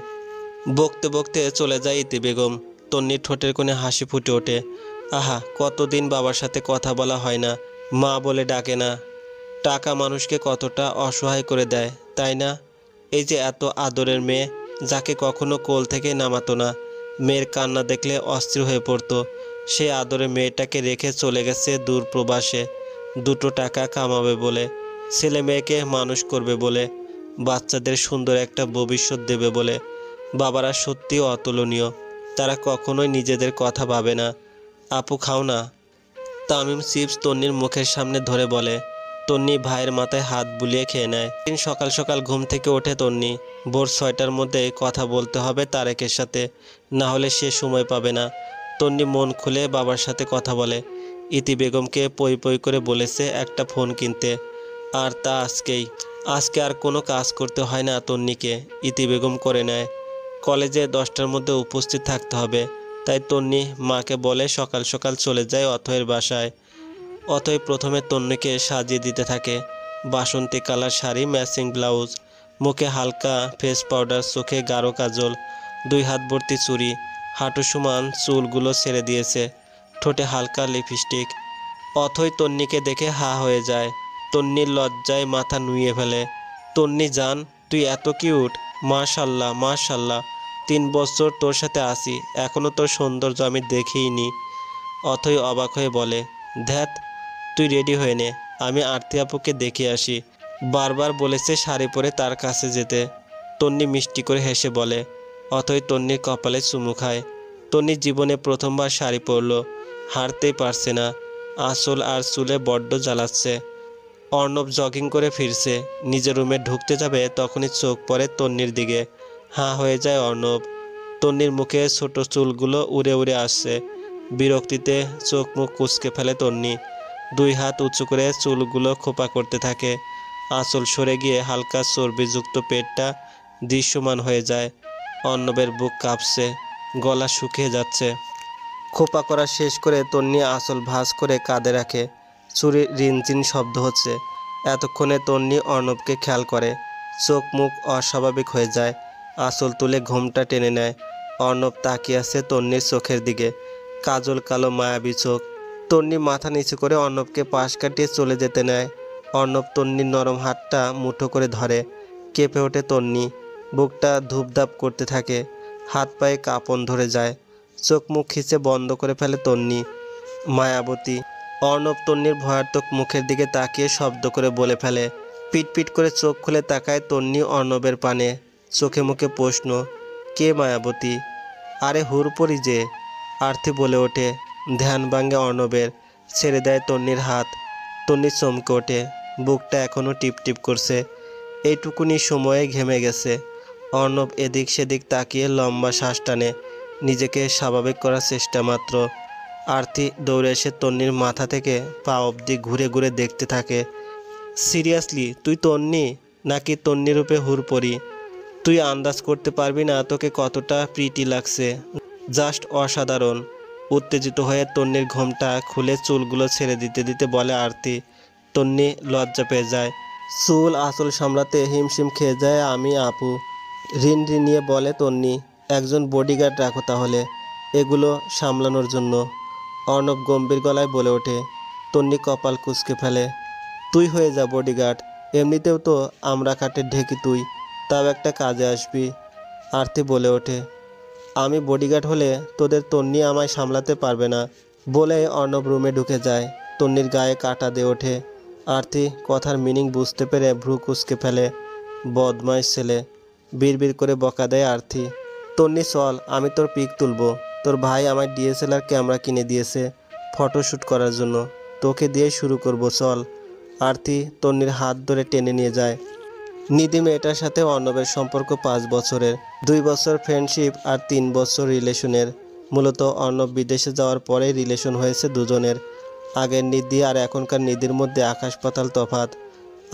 বকতে বকতে চলে যায় ইতি বেগম। তন্নির ঠোঁটের কোণে হাসি ফুটে ওঠে। আহা, কতদিন বাবার সাথে কথা বলা হয় না, মা বলে ডাকে না। টাকা মানুষকে কতটা অসহায় করে দেয়, তাই না? এই যে এত আদরের মেয়ে, যাকে কখনো কোল থেকে নামাতো না। মেয়ের কান্না দেখলে অস্থির হয়ে পড়তো। সে আদরে মেয়েটাকে রেখে চলে গেছে দূর প্রবাসে, দুটো টাকা কামাবে বলে, ছেলে মেয়েকে মানুষ করবে বলে, বাচ্চাদের সুন্দর একটা ভবিষ্যৎ দেবে বলে। বাবারা সত্যিই অতুলনীয়, তারা কখনোই নিজেদের কথা ভাবে না। আপু খাও না। তামিম চিপস তন্নির মুখের সামনে ধরে বলে। তন্নি ভাইয়ের মাথায় হাত বুলিয়ে খেয়ে নেয়। দিন সকাল সকাল ঘুম থেকে ওঠে তন্নি। ভোর 6টার মধ্যে কথা বলতে হবে তারেকের সাথে, না হলে সে সময় পাবে না। তন্নি মন খুলে বাবার সাথে কথা বলে। ইতি বেগমকে পই পই করে বলেছে একটা ফোন কিনতে, আর তা আজকে আর কোনো কাজ করতে হয় না তন্নিকে, ইতি বেগম করে নেয়। কলেজে 10টার মধ্যে উপস্থিত থাকতে হবে, তাই তন্নি মাকে বলে সকাল সকাল চলে যায় অথয়ের বাসায়। অথয় প্রথমে তন্নিকে সাজিয়ে দিতে থাকে। বাসন্তী কালার শাড়ি, ম্যাচিং ব্লাউজ, মুখে হালকা ফেস পাউডার, চোখে গাঢ় কাজল, 2 হাত ভর্তি চুড়ি, হাঁটু সমান চুলগুলো ছেড়ে দিয়েছে, ঠোঁটে হালকা লিপস্টিক। অথয় তন্নিকে দেখে হা হয়ে যায়। তন্নির লজ্জায় মাথা নুইয়ে ফেলে। তন্নি জান, তুই এত কিউট, মাশাল্লাহ মাশাল্লাহ। 3 বছর তোর সাথে আছি, এখনও তোর সৌন্দর্য আমি দেখিনি। অথই অবাক হয়ে বলে, ধ্যাত, তুই রেডি হয়ে নে, আমি আরতি আপুকে দেখে আসি। বারবার বলেছে শাড়ি পরে তার কাছে যেতে। তন্নি মিষ্টি করে হেসে বলে। অথই তন্নির কপালে চুমু খায়। তন্নি জীবনে প্রথমবার শাড়ি পরল, হারতেই পারছে না। আঁচল আর চুলে বড্ড জ্বালাচ্ছে। অর্ণব জগিং করে ফিরছে, নিজের রুমে ঢুকতে যাবে তখনই চোখ পড়ে তন্নির দিকে। হাঁ হয়ে যায় অর্ণব। তন্নির মুখে ছোট চুলগুলো উড়ে উড়ে আসছে। বিরক্তিতে চোখ মুখ কুঁচকে ফেলে তন্নি। 2 হাত উঁচু করে চুলগুলো খোপা করতে থাকে। আঁচল সরে গিয়ে হালকা চর্বিযুক্ত পেটটা দৃশ্যমান হয়ে যায়। অর্ণবের বুক কাঁপছে, গলা শুকিয়ে যাচ্ছে। খোপা করা শেষ করে তন্নি আঁচল ভাঁজ করে কাঁধে রাখে। চুরির রিনচিন শব্দ হচ্ছে। এতক্ষণে তন্নি অর্ণবকে খেয়াল করে। চোখ মুখ অস্বাভাবিক হয়ে যায়। আঁচল তুলে ঘোমটা টেনে নেয়। অর্ণব তাকিয়ে আছে তন্নির চোখের দিকে, কাজল কালো মায়াবী চোখ। তন্নি মাথা নিচু করে অর্ণবকে পাশ কাটিয়ে চলে যেতে নেয়। অর্ণব তন্নির নরম হাতটা মুঠো করে ধরে। কেঁপে ওঠে তন্নি, বুকটা ধূপধাপ করতে থাকে, হাত পায়ে কাঁপন ধরে যায়। চোখ মুখ খিচে বন্ধ করে ফেলে তন্নি। মায়াবতী। অর্ণব তন্নির ভয়ার্থক মুখের দিকে তাকিয়ে শব্দ করে বলে ফেলে। পিট পিট করে চোখ খুলে তাকায় তন্নি অর্ণবের পানে। চোখে মুখে প্রশ্ন, কে মায়াবতী? আরে হুরপরি যে। আরতি বলে ওঠে। ধ্যান ভাঙে অর্ণবের, ছেড়ে দেয় তন্নির হাত। তন্নি চমকে ওঠে, বুকটা এখনও টিপটিপ করছে। এইটুকুনি সময়ে ঘেমে গেছে। অর্ণব এদিক সেদিক তাকিয়ে লম্বা শ্বাস টানে, নিজেকে স্বাভাবিক করার চেষ্টা মাত্র। আরতি দৌড়ে এসে তন্নির মাথা থেকে পা অবধি ঘুরে ঘুরে দেখতে থাকে। সিরিয়াসলি তুই তন্নি, নাকি তন্নি রূপে হুরপরি? তুই আন্দাজ করতে পারবি না তোকে কতটা প্রিটি লাগছে, জাস্ট অসাধারণ। উত্তেজিত হয়ে তন্নির ঘোমটা খুলে চুলগুলো ছেড়ে দিতে দিতে বলে আরতি। তন্নি লজ্জা পেয়ে যায়, চুল আঁচল সামলাতে হিমশিম খেয়ে যায়। আমি আপু, ঋণ ঋণিয়ে বলে তন্নি। একজন বডিগার্ড রাখো তাহলে, এগুলো সামলানোর জন্য। অর্ণব গম্ভীর গলায় বলে ওঠে। তন্নি কপাল কুঁচকে ফেলে। তুই হয়ে যা বডিগার্ড, এমনিতেও তো আমরা কাঠের ঢেকি তুই, তাও একটা কাজে আসবি। আরতি বলে ওঠে, আমি বডিগার্ড হলে তোদের তন্নি আমায় সামলাতে পারবে না। বলে অর্ণব রুমে ঢুকে যায়। তন্নির গায়ে কাঁটা দিয়ে ওঠে। আরতি কথার মিনিং বুঝতে পেরে ভ্রু কুঁচকে ফেলে। বদমাইশ ছেলে, বিড়বিড় করে বকা দেয় আরতি। তন্নি চল, আমি তোর পিক তুলবো। তোর ভাই আমার ডিএসএলআর ক্যামেরা কিনে দিয়েছে ফটোশ্যুট করার জন্য, তোকে দিয়ে শুরু করব, চল। আরতি তন্নির হাত ধরে টেনে নিয়ে যায়। নিধি মেয়েটার সাথে অর্ণবের সম্পর্ক 5 বছরের, 2 বছর ফ্রেন্ডশিপ আর 3 বছর রিলেশনের। মূলত অর্ণব বিদেশে যাওয়ার পরেই রিলেশন হয়েছে দুজনের। আগের নিধি আর এখনকার নিধির মধ্যে আকাশ পাতাল তফাৎ।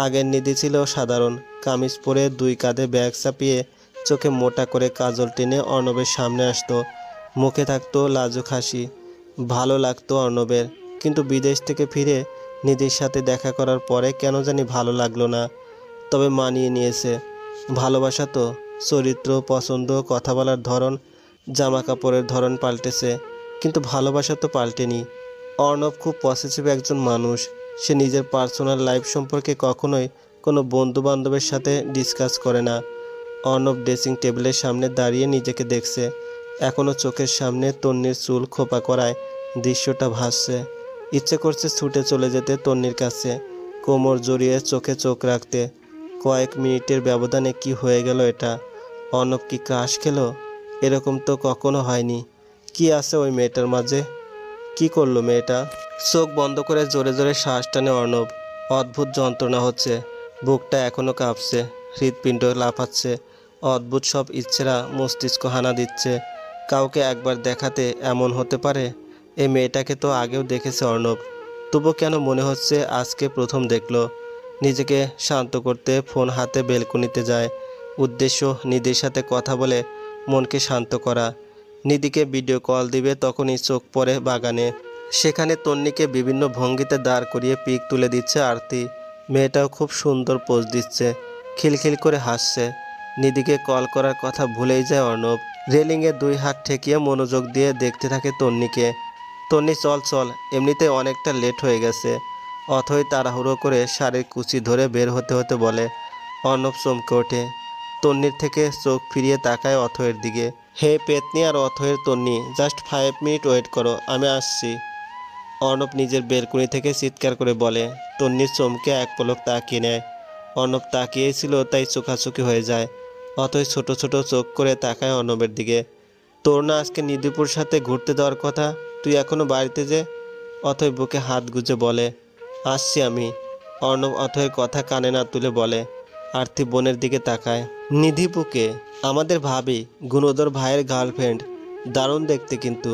আগের নিধি ছিল সাধারণ, কামিজ পরে 2 কাঁধে ব্যাগ চাপিয়ে চোখে মোটা করে কাজল টেনে অর্ণবের সামনে আসতো। মুখে থাকতো লাজুক হাসি। ভালো লাগতো অর্ণবের, কিন্তু বিদেশ থেকে ফিরে নিধির সাথে দেখা করার পরে কেন জানি ভালো লাগলো না। তবে মানিয়ে নিয়েছে। ভালোবাসা তো, চরিত্র, পছন্দ, কথা বলার ধরন, জামা কাপড়ের ধরন পাল্টেছে, কিন্তু ভালোবাসা তো পাল্টেনি। অর্ণব খুব পসেসিভ একজন মানুষ। সে নিজের পার্সোনাল লাইফ সম্পর্কে কখনোই কোনো বন্ধু বান্ধবের সাথে ডিসকাস করে না। অর্ণব ড্রেসিং টেবিলের সামনে দাঁড়িয়ে নিজেকে দেখছে। এখনও চোখের সামনে তন্নির চুল খোপা করায় দৃশ্যটা ভাসছে। ইচ্ছে করছে ছুটে চলে যেতে তন্নির কাছে, কোমর জড়িয়ে চোখে চোখ রাখতে। কয়েক মিনিটের ব্যবধানে কি হয়ে গেল এটা? অর্ণব কি ক্রাশ খেলো? এরকম তো কখনো হয়নি। কি আছে ওই মেয়েটার মাঝে? কি করলো মেয়েটা? চোখ বন্ধ করে জোরে জোরে শ্বাস টানে অর্ণব। অদ্ভুত যন্ত্রণা হচ্ছে, বুকটা এখনও কাঁপছে, হৃৎপিণ্ড লাফাচ্ছে। অদ্ভুত সব ইচ্ছেরা মস্তিষ্ক হানা দিচ্ছে। কাউকে একবার দেখাতে এমন হতে পারে? এই মেয়েটাকে তো আগেও দেখেছে অর্ণব, তবু কেন মনে হচ্ছে আজকে প্রথম দেখলো। নিজেকে শান্ত করতে ফোন হাতে বেলকনিতে যায়। উদ্দেশ্য নিধির সাথে কথা বলে মনকে শান্ত করা। নিধিকে ভিডিও কল দিবে তখনই চোখ পড়ে বাগানে। সেখানে তন্নিকে বিভিন্ন ভঙ্গিতে দাঁড় করিয়ে পিক তুলে দিচ্ছে আরতি। মেয়েটাও খুব সুন্দর পোজ দিচ্ছে, খিলখিল করে হাসছে। নিধিকে কল করার কথা ভুলেই যায় অর্ণব। রেলিংয়ে দুই হাত ঠেকিয়ে মনোযোগ দিয়ে দেখতে থাকে তন্নিকে। তন্নি চল চল, এমনিতে অনেকটা লেট হয়ে গেছে। অথই তাড়াহুড়ো করে শাড়ির কুচি ধরে বের হতে হতে বলে। অর্ণব চমকে ওঠে, তন্নির থেকে চোখ ফিরিয়ে তাকায় অথয়ের দিকে। হে পেতনি আর অথয়ের তন্নি, জাস্ট 5 মিনিট ওয়েট করো, আমি আসছি। অর্ণব নিজের বেলকনি থেকে চিৎকার করে বলে। তন্নির চমকে এক পলক তাকিয়ে নেয়। অর্ণব তাকিয়েছিল তাই চোখাচোখি হয়ে যায়। অথই ছোট ছোট চোখ করে তাকায় অর্ণবের দিকে। তোর না আজকে নিধিপুর সাথে ঘুরতে যাওয়ার কথা, তুই এখনো বাড়িতে যে? অথই বুকে হাত গুজে বলে, আসছি আমি। অর্ণব অথয়ের কথা কানে না তুলে বলে। আরতি বোনের দিকে তাকায়। নিধিপুকে? আমাদের ভাবি, গুণধর ভাইয়ের গার্লফ্রেন্ড। দারুণ দেখতে কিন্তু,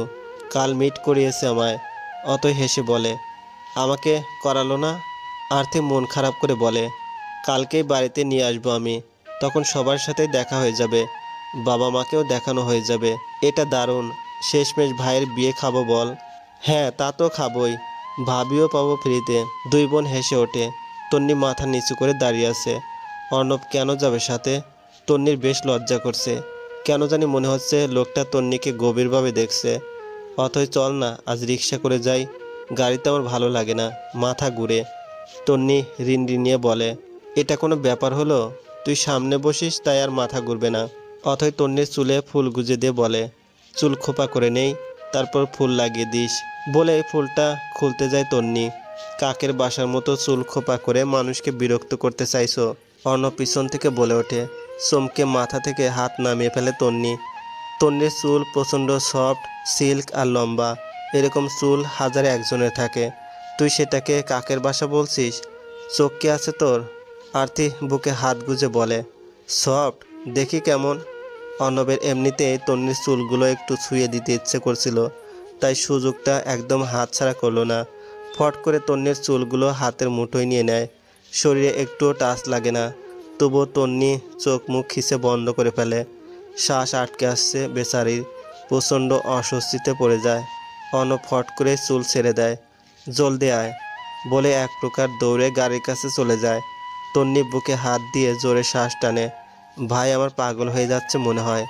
কাল মিট করিয়েছে আমায়। অতই হেসে বলে, আমাকে করালো না? আরতি মন খারাপ করে বলে, কালকেই বাড়িতে নিয়ে আসবো আমি, তখন সবার সাথেই দেখা হয়ে যাবে, বাবা মাকেও দেখানো হয়ে যাবে। এটা দারুণ, শেষমেশ ভাইয়ের বিয়ে খাবো বল। হ্যাঁ তা তো খাবোই, ভাবিও পাবো ফ্রিতে। দুই বোন হেসে ওঠে। তন্নি মাথা নিচু করে দাঁড়িয়ে আছে। অর্ণব কেন যাবে সাথে? তন্নির বেশ লজ্জা করছে। কেন জানি মনে হচ্ছে লোকটা তন্নিকে গভীরভাবে দেখছে। অথই চল না, আজ রিক্সা করে যাই, গাড়িতে আমার ভালো লাগে না, মাথা ঘুরে। তন্নি রিনরিনিয়ে বলে, এটা কোনো ব্যাপার হলো? তুই সামনে বসিস তাই আর মাথা ঘুরবে না। অথই তন্নির চুলে ফুল গুজে দিয়ে বলে, চুল খোপা করে নেই, তারপর ফুল লাগিয়ে দিস। বলে ফুলটা খুলতে যায় তন্নি। কাকের বাসার মতো চুল খোপা করে মানুষকে বিরক্ত করতে চাইছো? অর্ণব পিছন থেকে বলে ওঠে। চমকে মাথা থেকে হাত নামিয়ে ফেলে তন্নি। তন্নির চুল প্রচণ্ড সফট, সিল্ক আর লম্বা। এরকম চুল হাজারে একজনের থাকে, তুই সেটাকে কাকের বাসা বলছিস? চোখ কি আছে তোর? আরতি বুকে হাত গুজে বলে, সফট দেখি কেমন। অর্ণবের এমনিতেই তন্নির চুলগুলো একটু ছুঁয়ে দিতে ইচ্ছে করছিল, তাই সুযোগটা একদম হাতছাড়া করলো না। ফট করে তন্নির চুলগুলো হাতের মুঠোয় নিয়ে নেয়। শরীরে একটুও টাচ লাগে না, তবুও তন্নি চোখ মুখ খিসে বন্ধ করে ফেলে। শ্বাস আটকে আসছে বেচারির, প্রচণ্ড অস্বস্তিতে পড়ে যায়। অর্ণব ফট করে চুল ছেড়ে দেয়। জলদি আয় বলে এক প্রকার দৌড়ে গাড়ির কাছে চলে যায়। তন্নি বুকে হাত দিয়ে জোরে শ্বাস টানে। ভাই আমার পাগল হয়ে যাচ্ছে মনে হয়।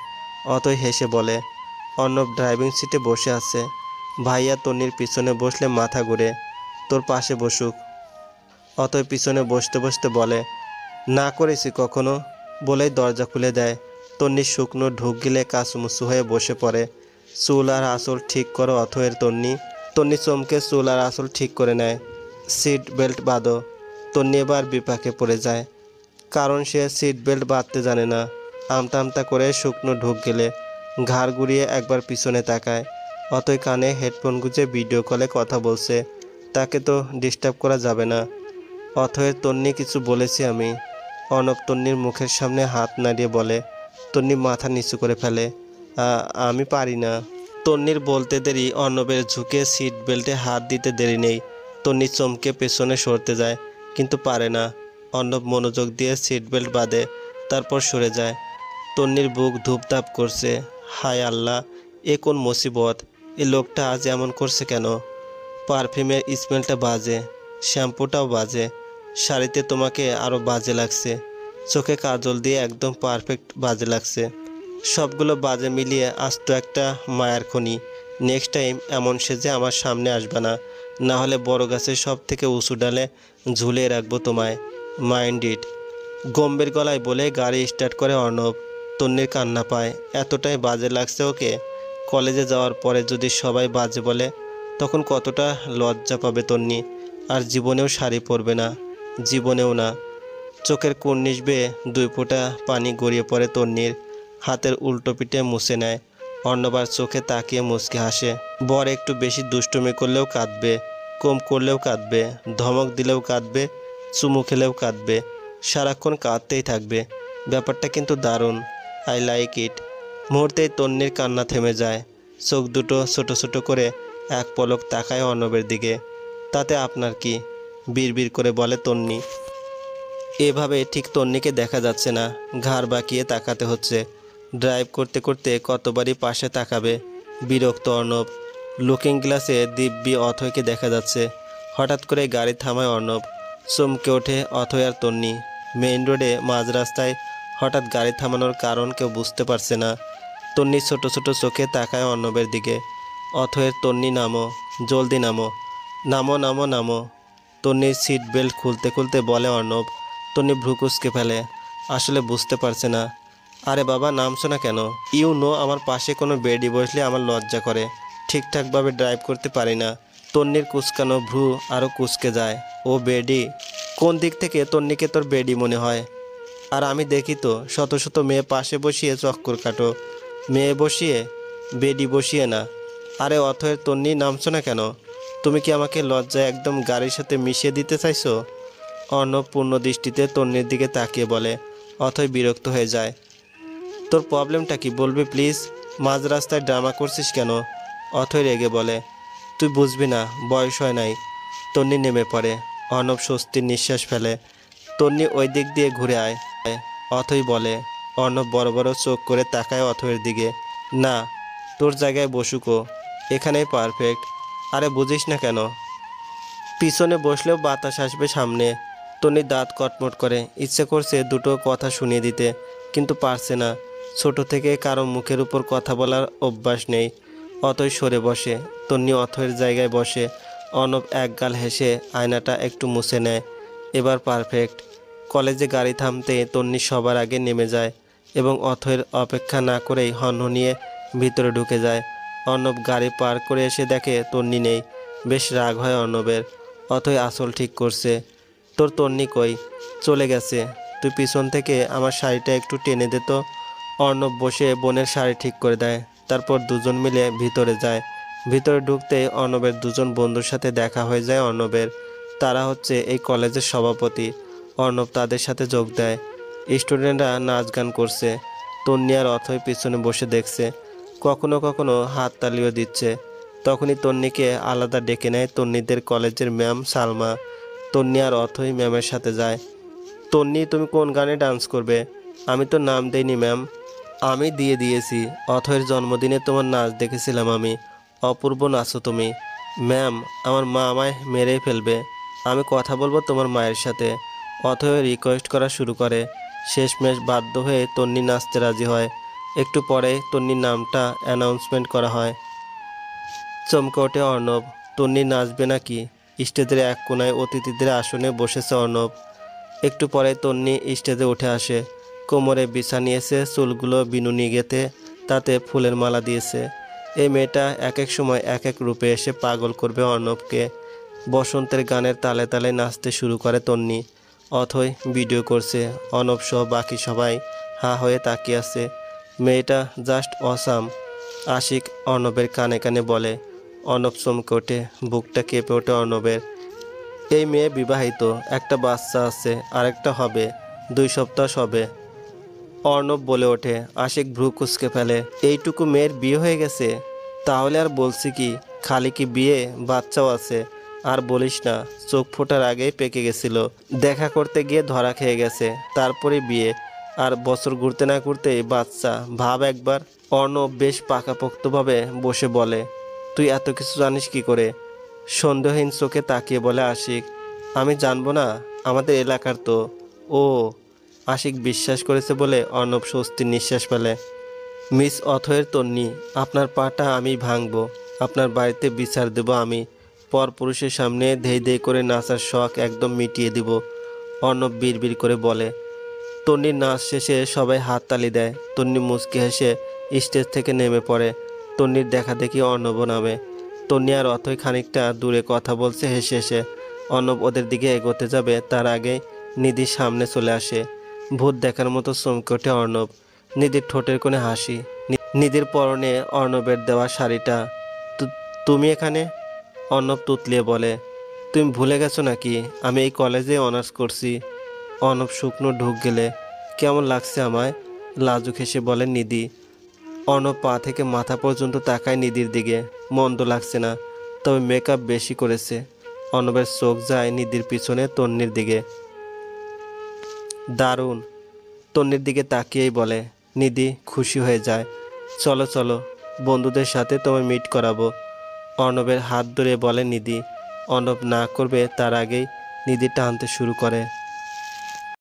অতই হেসে বলে। অর্ণব ড্রাইভিং সিটে বসে আছে। ভাইয়া তন্নির পিছনে বসলে মাথা ঘুরে। তোর পাশে বসুক। অতই পিছনে বসতে বসতে বলে, না করেছি কখনো, বলেই দরজা খুলে দেয়। তন্নি শুকনো ঢুক গিলে কাচুমুচু হয়ে বসে পড়ে। চুল আর আঁচল ঠিক করো অথয়ের তন্নি। তন্নি চমকে চুল আর আঁচল ঠিক করে নেয়। সিট বেল্ট বাঁধো। তন্নি এবার বিপাকে পড়ে যায়, কারণ সে সিট বেল্ট বাঁধতে জানে না। আমতা আমতা করে শুকনো ঢুক গেলে ঘাড় ঘুরিয়ে একবার পিছনে তাকায়। অতই কানে হেডফোন গুঁজে ভিডিও কলে কথা বলছে, তাকে তো ডিস্টার্ব করা যাবে না। অথয়ের তন্নি কিছু বলেছি আমি? অর্ণব তন্নির মুখের সামনে হাত নাড়িয়ে বলে। তন্নি মাথা নিচু করে ফেলে, আমি পারি না। তন্নির বলতে দেরি অর্ণবের ঝুঁকে সিট বেল্টে হাত দিতে দেরি নেই। তন্নি চমকে পেছনে সরতে যায়, কিন্তু পারে না। অর্ণব মনোযোগ দিয়ে সিট বেল্ট বাঁধে, তারপর সরে যায়। তন্নির বুক ধূপধাপ করছে। হায় আল্লাহ, এ কোন মুসিবত! এ লোকটা আজ এমন করছে কেন? পারফিউমের স্মেলটা বাজে, শ্যাম্পুটাও বাজে, শাড়িতে তোমাকে আরও বাজে লাগছে, চোখে কাজল দিয়ে একদম পারফেক্ট বাজে লাগছে। সবগুলো বাজে মিলিয়ে আজ তো একটা মায়ার খনি। নেক্সট টাইম এমন সেজে আমার সামনে আসবে না, না হলে বড় গাছের সব থেকে উঁচু ডালে ঝুলিয়ে রাখবো তোমায়। Mind it. গম্ভীর গলায় বলে গাড়ি স্টার্ট করে অর্ণব। তন্নির কান্না পায়। এতটাই বাজে লাগছে ওকে। কলেজে যাওয়ার পরে যদি সবাই বাজে বলে তখন কতটা লজ্জা পাবে তন্নি। আর জীবনেও শাড়ি পরবে না, জীবনেও না। চোখের কর্নিশ বেয়ে 2 ফোঁটা পানি গড়িয়ে পড়ে তন্নির। হাতের উল্টো পিঠে মুছে নেয়। অর্ণবার চোখে তাকিয়ে মুচকে হাসে। বর একটু বেশি দুষ্টুমি করলেও কাঁদবে, কম করলেও কাঁদবে, ধমক দিলেও কাঁদবে, চুমু খেলেও কাঁদবে, সারাক্ষণ কাঁদতেই থাকবে। ব্যাপারটা কিন্তু দারুণ। I like it. মুহূর্তেই তন্নির কান্না থেমে যায়। চোখ দুটো ছোট ছোট করে এক পলক তাকায় অর্ণবের দিকে। তাতে আপনার কি? বিড়বিড় করে বলে তন্নি। এভাবে ঠিক তন্নিকে দেখা যাচ্ছে না, ঘাড় বাঁকিয়ে তাকাতে হচ্ছে। ড্রাইভ করতে করতে কতবারই পাশে তাকাবে। বিরক্ত অর্ণব। লুকিং গ্লাসে দিব্যি অথয়কে দেখা যাচ্ছে। হঠাৎ করে গাড়ি থামায় অর্ণব। চমকে ওঠে অথয় আর তন্নি। মেইন রোডে মাঝ রাস্তায় হঠাৎ গাড়ি থামানোর কারণ কেউ বুঝতে পারছে না। তন্নি ছোট ছোট চোখে তাকায় অর্ণবের দিকে। অথয়ের তন্নি নামো, জলদি নামো, নামো নামো নামো। তন্নির সিট বেল্ট খুলতে খুলতে বলে অর্ণব। তন্নি ভ্রু কুঁচকে ফেলে। আসলে বুঝতে পারছে না। আরে বাবা, নামছো না কেন? আমার পাশে কোনো বেডি বসলে আমার লজ্জা করে। ঠিকঠাকভাবে ড্রাইভ করতে পারি না। তন্নির কুচকানো ভ্রু আরও কুচকে যায়। ও বেডি? কোন দিক থেকে তন্নিকে তোর বেডি মনে হয়? আর আমি দেখি তো শত শত মেয়ে পাশে বসিয়ে চক্কর কাটো। মেয়ে বসিয়ে, বেডি বসিয়ে না। আরে অথয়ের তন্নি, নামছো না কেন? তুমি কি আমাকে লজ্জায় একদম গাড়ির সাথে মিশিয়ে দিতে চাইছো? অর্ণব পূর্ণ দৃষ্টিতে তন্নির দিকে তাকিয়ে বলে। অথয় বিরক্ত হয়ে যায়। তোর প্রবলেমটা কি বলবি প্লিজ? মাঝ রাস্তায় ড্রামা করছিস কেন? অথয় রেগে বলে। তুই বুঝবি না, বয়স হয় নাই। তন্নি নেমে পড়ে। অর্ণব স্বস্তির নিঃশ্বাস ফেলে। তন্নি ওই দিক দিয়ে ঘুরে আয়, অথয় বলে। অর্ণব বড় বড় চোখ করে তাকায় অথয়ের দিকে। না, তোর জায়গায় বসুকো, এখানেই পারফেক্ট। আরে বুঝিস না কেন? পিছনে বসলেও বাতাস আসবে সামনে। তন্নি দাঁত কটমট করে। ইচ্ছে করছে দুটো কথা শুনিয়ে দিতে, কিন্তু পারছে না। ছোট থেকে কারো মুখের উপর কথা বলার অভ্যাস নেই। অথয় সরে বসে। তন্নি অথয়ের জায়গায় বসে। অর্ণব একগাল হেসে আয়নাটা একটু মুছে নেয়। এবার পারফেক্ট। কলেজে গাড়ি থামতে তন্নি সবার আগে নেমে যায় এবং অথয়ের অপেক্ষা না করেই হনহনিয়ে ভিতরে ঢুকে যায়। অর্ণব গাড়ি পার করে এসে দেখে তন্নি নেই। বেশ রাগ হয় অর্ণবের। অথয় আসল ঠিক করছে। তোর তন্নি কই? চলে গেছে। তুই পিছন থেকে আমার শাড়িটা একটু টেনে দে তো। অর্ণব বসে বোনের শাড়ি ঠিক করে দেয়। তারপর দুজন মিলে ভিতরে যায়। ভিতরে ঢুকতেই অর্ণবের দুজন বন্ধুর সাথে দেখা হয়ে যায় অর্ণবের। তারা হচ্ছে এই কলেজের সভাপতি। অর্ণব তাদের সাথে যোগ দেয়। স্টুডেন্টরা নাচ গান করছে। তন্নি আর অথয় পিছনে বসে দেখছে। কখনো কখনো হাত তালিও দিচ্ছে। তখনই তন্নিকে আলাদা ডেকে নেয় তন্নিদের কলেজের ম্যাম সালমা। তন্নি আর অথই ম্যামের সাথে যায়। তন্নি, তুমি কোন গানে ডান্স করবে? আমি তো নাম দেইনি ম্যাম। আমি দিয়ে দিয়েছি। অথয়ের জন্মদিনে তোমার নাচ দেখেছিলাম আমি। অপূর্ব নাচো তুমি। ম্যাম, আমার মা আমায় মেরেই ফেলবে। আমি কথা বলবো তোমার মায়ের সাথে। অথয় রিকোয়েস্ট করা শুরু করে। শেষমেশ বাধ্য হয়ে তন্নি নাচতে রাজি হয়। একটু পরে তন্নির নামটা অ্যানাউন্সমেন্ট করা হয়। চমকে ওঠে অর্ণব। তন্নি নাচবে নাকি? স্টেজের এক কোনায় অতিথিদের আসনে বসেছে অর্ণব। একটু পরে তন্নি স্টেজে উঠে আসে। কোমরে বিছা নিয়েছে, চুলগুলো বিনুনি গেঁথে তাতে ফুলের মালা দিয়েছে। এই মেয়েটা এক এক সময় এক এক রূপে এসে পাগল করবে অর্ণবকে। বসন্তের গানের তালে তালে নাচতে শুরু করে তন্নি। অথই ভিডিও করছে। অর্ণব সহ বাকি সবাই হা হয়ে তাকিয়ে আছে। মেয়েটা জাস্ট অসাম। আশিক অর্ণবের কানে কানে বলে। অর্ণব চমকে ওঠে, বুকটা কেঁপে ওঠে অর্ণবের। এই মেয়ে বিবাহিত, একটা বাচ্চা আছে, আরেকটা হবে 2 সপ্তাহ সবে। অর্ণব বলে ওঠে। আশিক ভ্রু কুঁচকে ফেলে। এইটুকু মেয়ের বিয়ে হয়ে গেছে? তাহলে আর বলছি কি, খালি কি বিয়ে, বাচ্চাও আছে। আর বলিস না, চোখ ফোটার আগেই পেকে গেছিল। দেখা করতে গিয়ে ধরা খেয়ে গেছে, তারপরে বিয়ে। আর বছর ঘুরতে না ঘুরতেই বাচ্চা, ভাব একবার। অর্ণব বেশ পাকাপোক্তভাবে বসে বলে। তুই এত কিছু জানিস কি করে? সন্দেহহীন চোখে তাকিয়ে বলে আশিক। আমি জানবো না? আমাদের এলাকার তো। ও। আশিক বিশ্বাস করেছে বলে অর্ণব স্বস্তির নিঃশ্বাস ফেলে। মিস অথয়ের তন্নি, আপনার পাটা আমি ভাঙবো। আপনার বাড়িতে বিচার দেব আমি। পরপুরুষের সামনে ধেই ধেই করে নাচার শখ একদম মিটিয়ে দিব। অর্ণব বিড়বিড় করে বলে। তন্নির নাচ শেষে সবাই হাততালি দেয়। তন্নি মুচকি হেসে স্টেজ থেকে নেমে পড়ে। তন্নির দেখা দেখি অর্ণবও নামে। তন্নি আর অথই খানিকটা দূরে কথা বলছে হেসে হেসে। অর্ণব ওদের দিকে এগোতে যাবে তার আগেই নিধির সামনে চলে আসে। ভূত দেখার মতো চমকে ওঠে অর্ণব। নিধির ঠোঁটের কোণে হাসি। নিধির পরনে অর্ণবের দেওয়া শাড়িটা। তুমি এখানে?" অর্ণব তুতলিয়ে বলে, "তুমি ভুলে গেছো নাকি আমি এই কলেজে অনার্স করছি?" অর্ণব শুকনো ঢুক গেলে, "কেমন লাগছে আমায়?" লাজুক হেসে বলে নিধি। অর্ণব পা থেকে মাথা পর্যন্ত তাকায় নিধির দিকে। মন্দ লাগছে না, তবে মেকআপ বেশি করেছে। অর্ণবের চোখ যায় নিধির পিছনে তন্নির দিকে। দারুণ। তন্নির দিকে তাকিয়েই বলে। নিধি খুশি হয়ে যায়। চলো চলো, বন্ধুদের সাথে তোমায় মিট করাবো। অর্ণবের হাত ধরে বলে নিধি। অর্ণব না করবে তার আগেই নিধি টানতে শুরু করে।